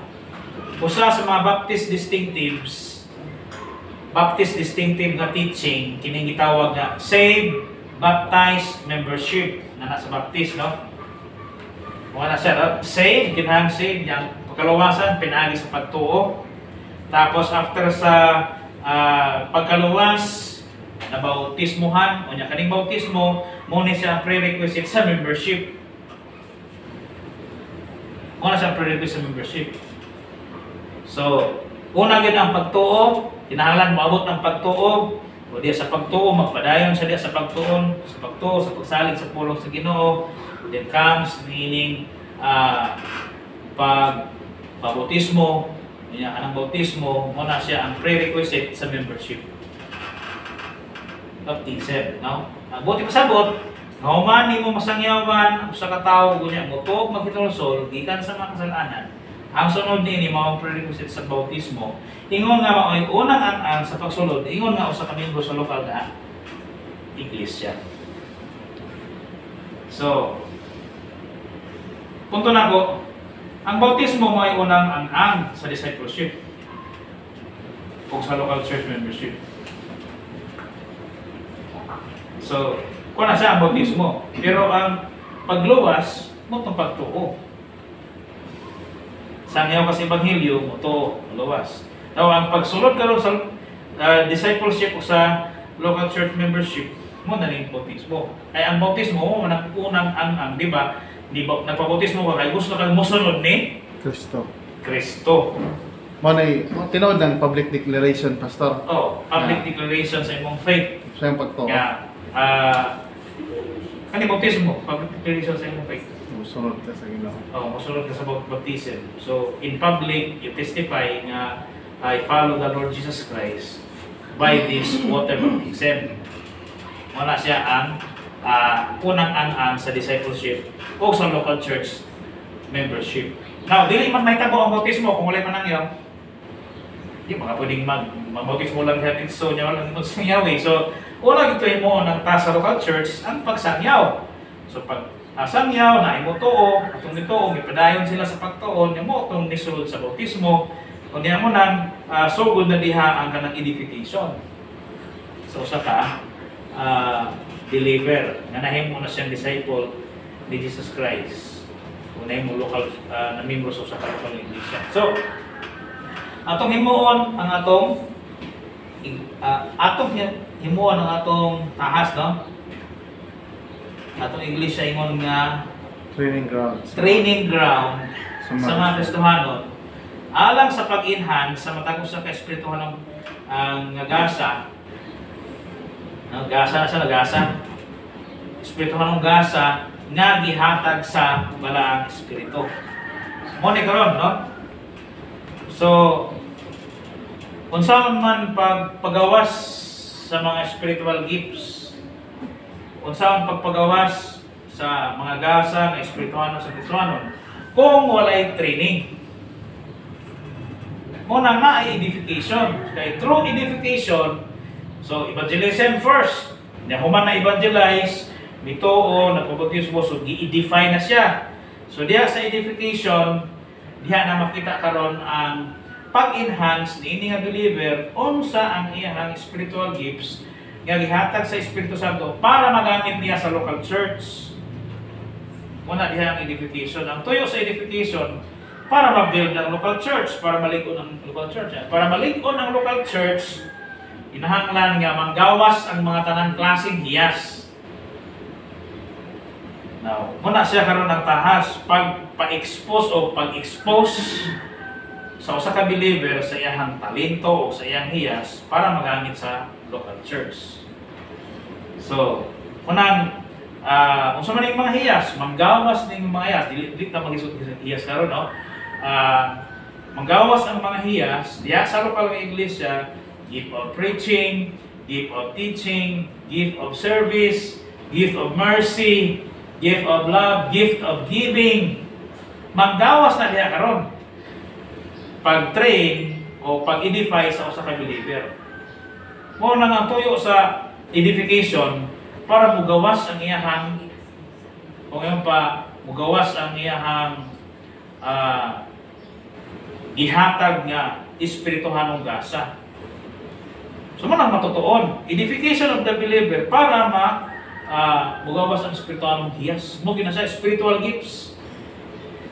Usa sa mga Baptist distinctive na teaching kining gitawag nga save, baptize, membership na nasa Baptist, no? Mo na siya, no? Save, kinahang save yang pagkaluwasan pinaagi sa pagtuo. Tapos after sa pagkaluwas na bautismuhan o nya kaning bautismo mo ni siya prerequisite sa membership. Una sa prerequisite sa membership. So, una gid ang pagtuo, kinahanglan moabot ng pagtuo, o diya sa pagtuo magpadayon sa diya sa pagtuon, sa pagtuo sa pagsalig sa pulong sa Ginoo. Then comes meaning pag-bautismo, anang bautismo, muna siya ang prerequisite sa membership. Baptism, no? Ang buti pasabot, human nimo masangyawan sa katawo gunya mo tuog maghinulsol gikan sa mga kasalanan. Ang sunod niini mao prerequisite sa bautismo. Ingon nga maoy unang ang sa pagsulod, ingon nga usa ka miyembro sa lokal nga iglesia. So, punto na ko, ang bautismo mao ay unang ang sa discipleship o sa local church membership. So, kung na siya ang bautismo. Pero ang pagluwas, mo itong pagtuo. Sangyaw kasi Ebanghelyo, mo ito, luwas. Now, ang pagsulod karon sa discipleship o sa local church membership, mo na rin bautismo. Ay ang bautismo, mo unang ang di ba? Nagpabautismo ka, kaya gusto kang musunod ni Kristo. Manay, tinood ng public declaration, Pastor. Oh, public declaration sa imong faith. Sa iyong pagtuo. Kani bautismo, public declaration sa imong faith. Musunod ka sa Ginoo. Oh, musunod ka sa baptism. So, in public, you testify nga I follow the Lord Jesus Christ by this water baptism. Wala siya ang unang ang sa discipleship o sa local church membership. Now, dili man may tabo ang bautismo kung wala man nangyaw. Di mga pwedeng mag-bautismo lang natin so niya lang ito sa Yahweh. So, una ito mo ng sa local church ang pagsangyaw. So, pag sangyaw na imo tuo, atong nituo, may padayon sila sa pagtuon, imo itong nisulod sa bautismo, kung niya mo nang sugod na diha ang kanang edification. So, usa ka, believer, nga nahimo na siyang disciple ni Jesus Christ. Kung nahimo local na membro sa local iglesia. So, atong himuon ang himuon ang atong tahas, no? Atong English sa ingon nga Training grounds. training ground Sa sa mga Kristohanon alang sa pag-enhance sa matag usa ka espirituhanong ang gasa. Gasa sa gasa. Espirituhanong gasa nga gihatag sa balaang espiritu. Mo ni karon, no? So unsa man pagpagawas sa mga spiritual gifts, unsa man pagpagawas sa mga gasa ng espirituhanon sa Kristohanon kung walay training. Muna nga ay edification. Kay true edification, so evangelism first. Nya human na evangelize, mituo, nagpabautismo, so i-edify na siya. So diha sa edification, diha na makita karon ang pag-enhance ni ini nga believer unsa ang iyang spiritual gifts nga gihatag sa Espiritu Santo para magamit niya sa local church. Muna diha ang edification. Ang tuyo sa edification para ma-build ang local church, para malig-on ang local church. Para malig-on ang local church, inahanglan nga manggawas ang mga tanang klaseng hiyas. Now, muna siya karon ng tahas pag-expose o pag-expose sa usa ka believer sa iyang talento o sa iyang hiyas para magamit sa local church. So, kunang unsa man ning mga hiyas, manggawas ning mga hiyas, dili ta magisud hiyas karon, no? Manggawas ang mga hiyas diya sa lokal nga iglesia, gift of preaching, gift of teaching, gift of service, gift of mercy, gift of love, gift of giving. Manggawas na diya karon pag-train o pag-edify sa usa ka believer. Mo nang ang tuyo sa edification para mugawas ang iyahang o ngayon pa mugawas ang iyahang gihatag nga espirituhanong gasa. So mo nang matutuon edification of the believer para mugawas ang espirituhanong hiyas. Mo ginasa spiritual gifts.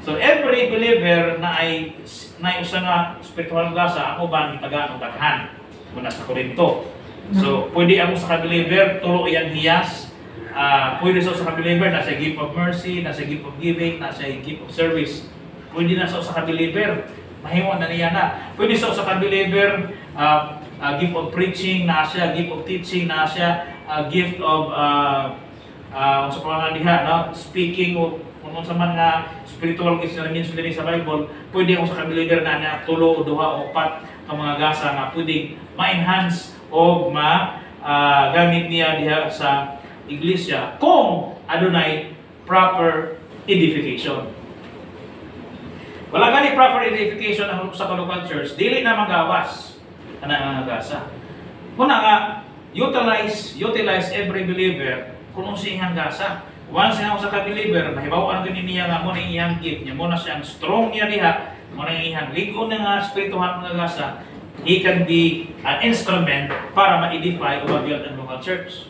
So every believer na ay usa nga espirituhanong gasa ako ba gitagaan og daghan muna sa Korinto. So pwede ako sa ka-believer tulo iyang hiyas. Pwede sa ka-believer na sa gift of mercy, na sa gift of giving, na sa gift of service. Pwede na sa ka-believer mahimo na niya na. Pwede sa ka-believer gift of preaching, na siya gift of teaching, na siya gift of sa pangalan diha, no? Speaking of kung sa man nga spiritual gifts na mention din sa Bible, pwede ako sa ka-believer na niya tulo o duha o upat ka mga gasa nga pwede ma-enhance o gamit niya diha sa iglesia kung adunay proper edification. Wala gani proper edification ang sa local church, dili na magawas ana nga gasa. Kuna nga utilize every believer kung unsa iyang gasa. Once nga sa ka-believer, mahibaw-an gani niya nga mo na iyang gift niya, mo na siyang strong niya diha, mo na iyang ligon nga spirituhan nga gasa, he can be an instrument para ma-edify o ma-build ang local church.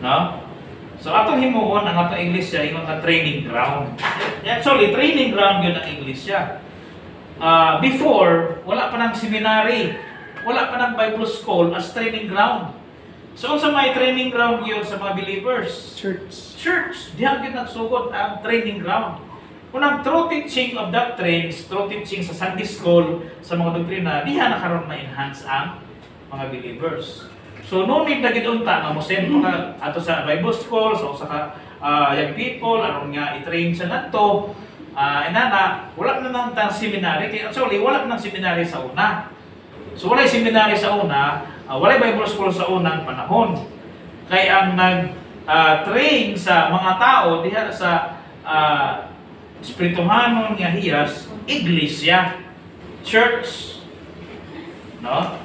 No? So atong himuon ang atong iglesia ingon nga training ground. Actually, training ground yun ang iglesia. Before, wala pa nang seminary, wala pa nang Bible school as training ground. So unsa may training ground yun sa mga believers? Church. Diyan gyud nagsugod ang training ground. Kunang true teaching of doctrines, true teaching sa Sunday school, sa mga doktrina, diha na karon ma-enhance ang mga believers. So no need na gid unta nga mo send ka ato sa Bible school, so sa young people aron nga i-train sa nato. Inana, wala na nang seminary, kaya actually wala nang seminary sa una. So wala seminary sa una, wala Bible school sa unang panahon. Kaya ang nag-train sa mga tao diha sa espirituhanon nga hiyas, iglesia, church. No?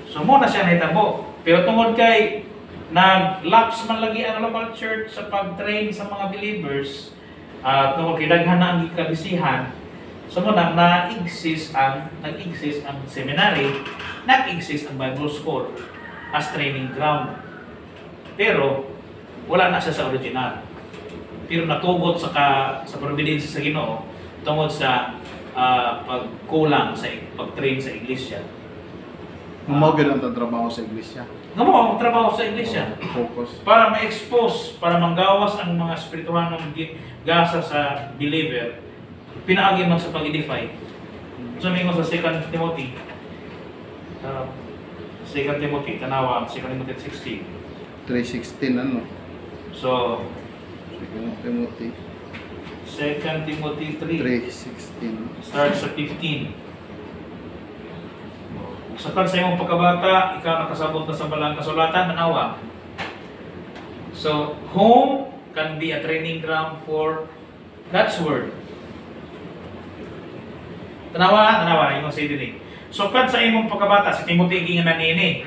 So muna siya nahitabo. Pero tungod kay nag-lapse man lagi ang local church sa pag-train sa mga believers, tungod kay daghan na ang gikabisihan, so muna nag-exist ang seminary, nag-exist ang Bible school as training ground. Pero wala na siya sa original. Pero natugot sa providence sa Ginoo tungod sa pagkulang sa pag-train sa iglesia. Umagod ang trabaho sa iglesia. Ngamo ang trabaho sa iglesia Focus. para ma-expose, para manggawas ang mga espirituhanong gasa sa believer, pinaagi man sa pag-edify. So mingo sa 2 Timothy, 2 Timothy, tanawa, 2 Timothy 16. 3:16 ano? So, Timothy 2 Timothy 3, 3:16. starts sa 15. Usapan sa imong pagkabata, ikaw nakasabot na sa balang kasulatan, tanawa. So, home can be a training ground for God's Word. Tanawa, yung say din. Sukad sa imong pagkabata, si Timothy gingan nini.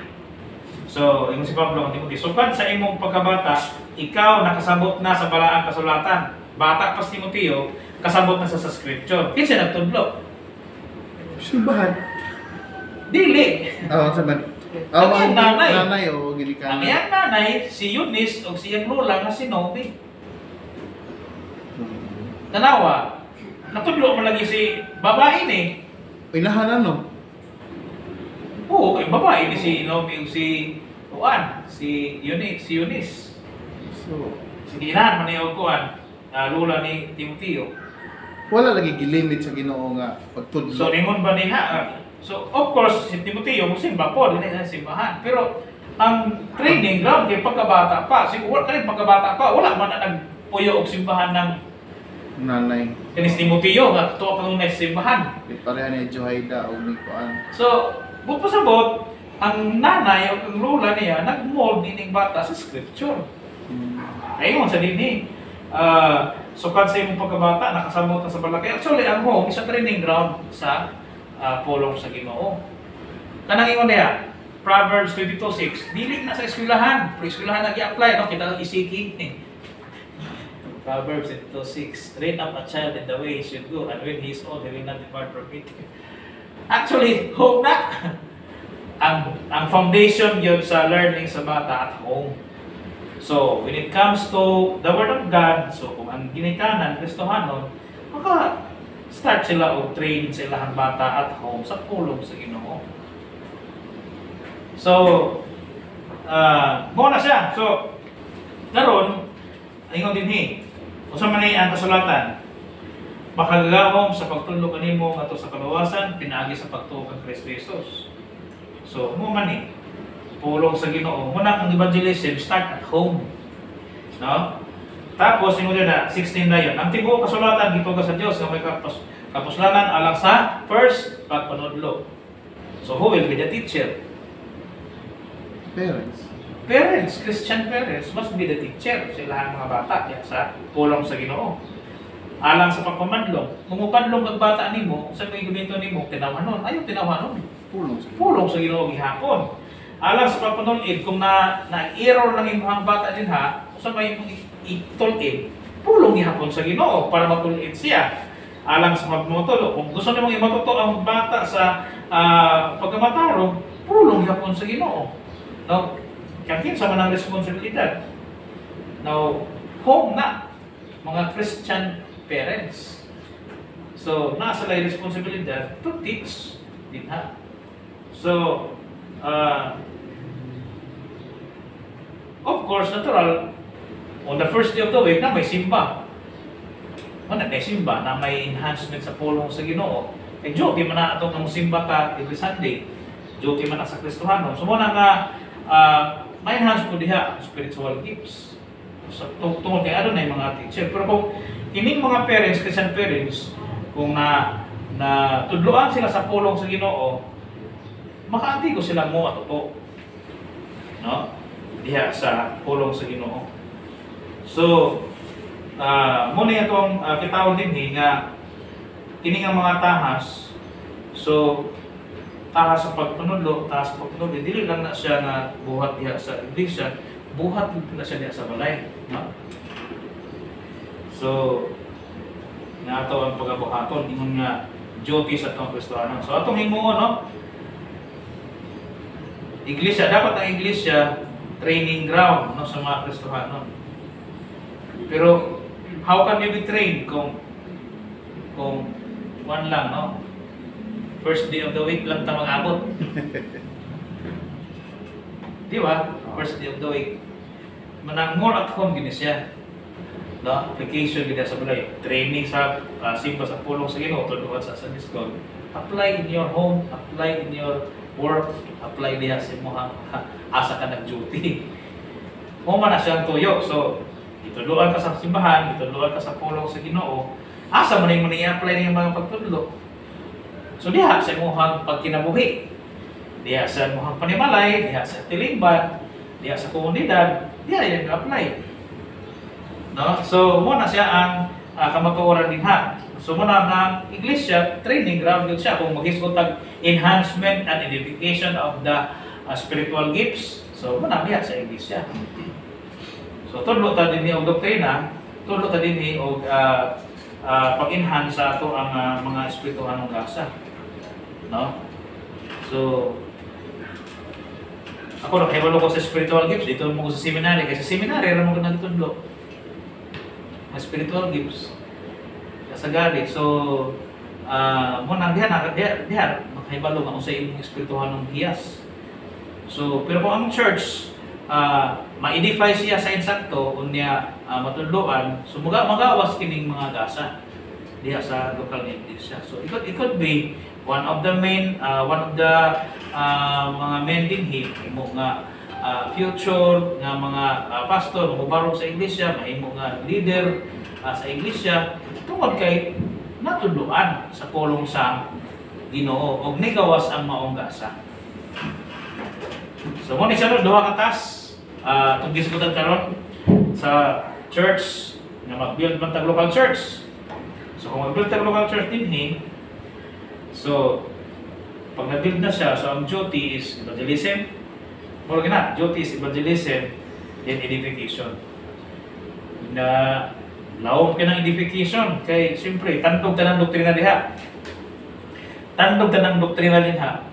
So, yung si Pablo ang Timothy. Sukad sa imong pagkabata, ikaw nakasabot na sa balaang kasulatan. Bata pa si Timoteo, kasabot na sa scripture. Kinsa nagtudlo? Subahan. Dili. Saban. Ang iyang nanay. Nanay o Ang gilikana. iyang nanay, si Eunice o si iyang lola nga si Naomi. Tanawa, natudlo mo lagi si babae ni. Inahan ano? Oo, kay babae ni si Naomi o si Juan, si Eunice. So, Sige inahan man niya o Juan, lola ni Timoteo. wala lagi gilimit sa Ginoo nga pagtudlo. So, ningon ba niya? So, of course, si Timoteo, musimba po, din na simbahan. Pero, ang training ground kay pagkabata pa, siguro ka rin pagkabata pa, wala man na nagpuyo og simbahan ng Nanay. kanis Timoteo, nga tuwa pa nung simbahan. Pareha ni Johaida o ni Kuan. So, but pasabot, ang nanay o ang lola niya, nag-mold din ng bata sa scripture. Ayun, sa dini. Sukad sa imong pagkabata, nakasabot na sa balakay. Actually, ang home, isa training ground sa pulong sa Ginoo. Kanang ingon niya, Proverbs 22:6, dili na sa eskwelahan, pero eskwelahan nag-i-apply, no? Kita ang isiki. Proverbs 22:6, train up a child in the way he should go, and when he is old, he will not depart from it. Actually, home na. ang foundation yun sa learning sa bata at home. So, when it comes to the Word of God, so kung ang ginikanan, Kristohanon, start sila o train sa ilahang bata at home sa pulong sa Ginoo. So, mo na siya. So, karon ingon dinhi, usa man ni ang kasulatan, makagagahom sa pagtulog kanimo ngadto sa kaluwasan pinaagi sa pagtuo kang Kristo Jesus. So, mo man ni pulong sa Ginoo. Muna ang evangelism start at home. No? Tapos ingon na 16 na yun. Ang tibuok kasulatan dito ka sa Dios nga may kapuslanan alang sa first pagpanudlo. So, who will be the teacher? Parents. Parents, Christian parents must be the teacher sa ilahang mga bata ya, sa pulong sa Ginoo. Alang sa pagpamadlong, kung mupadlong kag bata nimo, sa may gamiton nimo, tinawanon, ayaw tinawanon. Pulong sa Ginoo gihapon. Alang sa pagpanulid, kung na-error lang imong bata din ha, sa may itulid, pulong gihapon sa Ginoo para matulid siya. Alang sa pagmatulo, kung gusto nimong imatuto ang bata sa pagkamatarong, pulong gihapon sa Ginoo. No? Kaya sa manang responsibilidad. Now, home na, mga Christian parents. So, nasa lay responsibilidad to teach din ha. So, of course, natural, on the first day of the week na may simba. May simba na may enhancement sa pulong sa Ginoo. Eh, duty man na itong simba ka every Sunday. Duty man na sa Kristohanon. So, muna nga, may enhance po diha spiritual gifts. So, tungkol kay ano na yung mga teacher. Pero kung kining mga parents, Christian parents, kung na tudloan sila sa pulong sa Ginoo, makaantigo sila mo at totoo. No? Diha sa pulong sa Ginoo. So, muna itong kitawon din nga kining ang mga tahas. So, tahas sa pagpanudlo, tahas sa pagpanudlo, dili lang na siya na buhat diha sa iglesia, buhat din na siya diha sa balay, no? So, nga ato ang pagabuhaton, ingon nga duty sa atong Kristohanon. So, atong himuon, no? Iglesia, dapat ang iglesia training ground, no, sa mga Kristohanon. Pero how can you be trained kung one lang, no? First day of the week lang ta mag-abot. Di ba? First day of the week. Manang more at home gini siya. No? Application gini sa balay. Training sa simba sa pulong sa Ginoo, tuduan sa Sunday School. Apply in your home, apply in your work, apply diha sa imong asa ka nag-duty. Mo man na siyang tuyo. So, ituluan ka sa simbahan, ituluan ka sa pulong sa Ginoo. Asa man mo ni-apply niyang mga pagtudlo. So diha sa imong pagkinabuhi. Diha sa imong panimalay, diha sa tilingban, diha sa komunidad, diha yung apply. No? So mo na siya ang kamatuoran dinha. So mo na ang iglesia training ground yun siya kung maghisgot tag enhancement and edification of the spiritual gifts. So mo na diha sa iglesia. So tudlo ta dinhi og doktrina, tudlo ta dinhi og pag-enhance sa ato ang mga espirituhanong grasa. No? So ako nakahibalo ko sa spiritual gifts, dito mo ko sa seminary, kasi sa seminary ra mo ko nagtudlo. Mga spiritual gifts. Kasagadi. So mo nang diha makahibalo ka sa imong espirituhanong hiyas. So pero kung ang church ma-edify siya sa insakto unya matudloan, so magawas kining mga gasa diha sa local iglesia. So it could be one of the mga main dinhi imo nga future nga mga pastor mabarog sa iglesia, mahimo nga leader sa iglesia tungod kay natudloan sa pulong sa Ginoo og nigawas ang maong gasa. So mo ni sunod duha ka task tong gisgutan karon sa church nga mag-build man tag local church. So kung mag-build tag local church dinhi, so pag na-build na siya, so ang duty is evangelism. More na, duty is evangelism, then edification. Na laom ka ng edification kay siyempre tandog tanang doktrina diha. Tandog tanang doktrina diha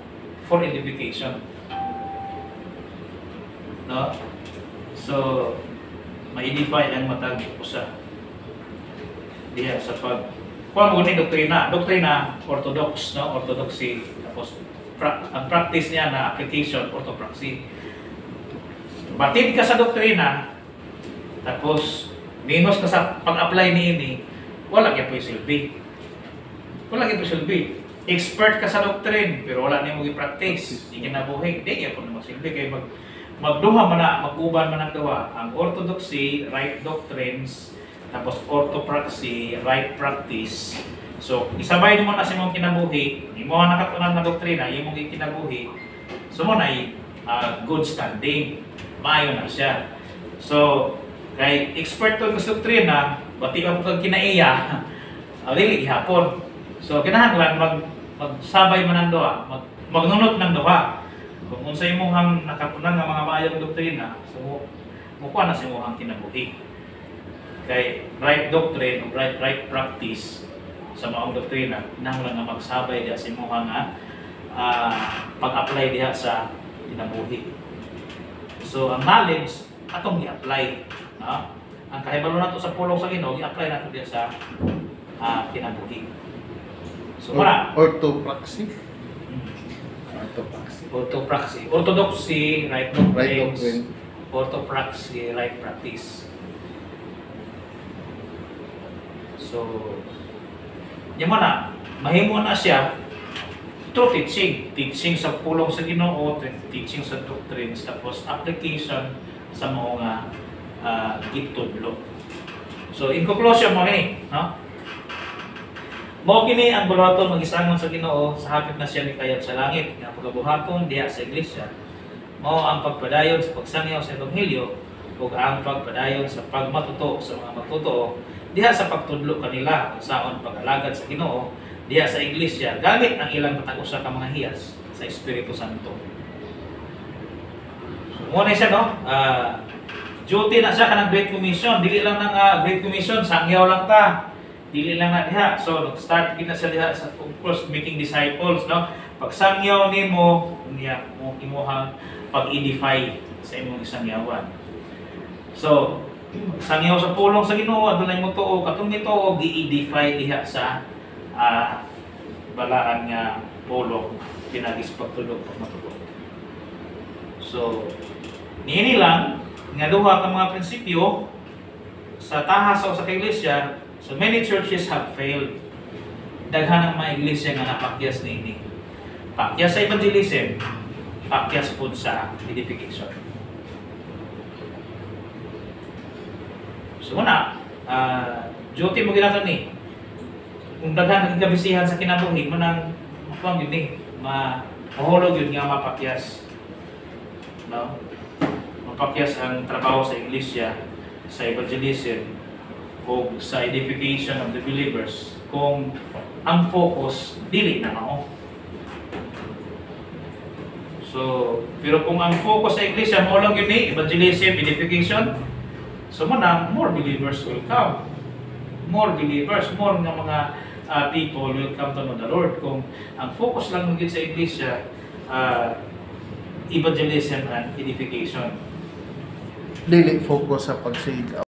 for edification. No? So ma-edify ang matag usa diha sa pag kuan mo ni doktrina orthodox, no? Orthodoxy, tapos ang practice niya na application orthopraxy. Batid ka sa doktrina tapos minus ka sa pag-apply niini, wala gyud po silbi. Wala gyud po silbi. Expert ka sa doctrine pero wala nimo gi-practice, di kinabuhi, di gyud po magsilbi kay magduha man na, mag-uban man ang duha, ang orthodoxy, right doctrines, tapos orthopraxy, right practice. So, isabay mo na sa imong kinabuhi, imo ang nakatunan na doktrina, imong kinabuhi. So mo na good standing, maayo na siya. So, kay expert to sa doktrina, bati ka pag kinaiya, dili gihapon. So, kinahanglan magsabay man ang duha, magnunot ng duha. Kung unsa imong nakatunan nga mga maayong doktrina, so mukuha na sa imong kinabuhi. Kay right doctrine o right practice sa maong doktrina, kinahanglan nga magsabay diha sa imong pag-apply diha sa kinabuhi. So ang knowledge atong i-apply, no? Ang kahibalo nato sa pulong sa Ginoo, i-apply nato diha sa kinabuhi. So mara orthopraxy. Orthodoxy, right doctrines, orthopraxy, right practice. So, yung na, mahimo na siya through teaching sa pulong sa Ginoo, teaching sa doctrines, tapos application sa mga gitudlo. So, in conclusion mo gini, no? Mao kini ang buluhaton magisangon sa Ginoo sa hapit na siya mikayat sa langit nga pagabuhaton diha sa iglesia. Mao ang pagpadayon sa pagsangyaw sa ebanghelyo ug ang pagpadayon sa pagmatuto sa mga magtotoo diha sa pagtudlo kanila kung saon pag-alagad sa Ginoo diha sa iglesia gamit ang ilang matag-usa ka mga hiyas sa Espiritu Santo. So, muna siya, no? Duty na siya kanang Great Commission. Dili lang ng Great Commission, sangyaw lang ta. Dili lang na diha. So, nag-start gina siya diha sa, of course, making disciples, no? Pag sangyaw nimo, niya mo imuhang pag-edify sa imong isangyawan. So, sangyaw sa pulong sa Ginoo, adunay mo tuo, katong nito gi-edify diha sa balaan nga pulong pinagis pagtulog pag matulog. So, niini lang nga duha ka mga prinsipyo sa taha sa usa ka iglesia. So many churches have failed. Daghan ang mga iglesia nga napakyas niini. Pakyas sa evangelism, pakyas pud sa edification. So una, duty mo ginaton ni. Kung daghan ang kabisihan sa kinabuhi mo nang mapang yun ni, mahulog yun nga mapakyas. No? Mapakyas ang trabaho sa iglesia, sa evangelism, o sa edification of the believers, kung ang focus dili na mao. So, pero kung ang focus sa iglesia mo lang yun ni evangelism, edification, so mo na more believers will come. More believers, more nga mga people will come to know the Lord. Kung ang focus lang magiging sa iglesia, evangelism and edification. Dili focus sa pagsigaw.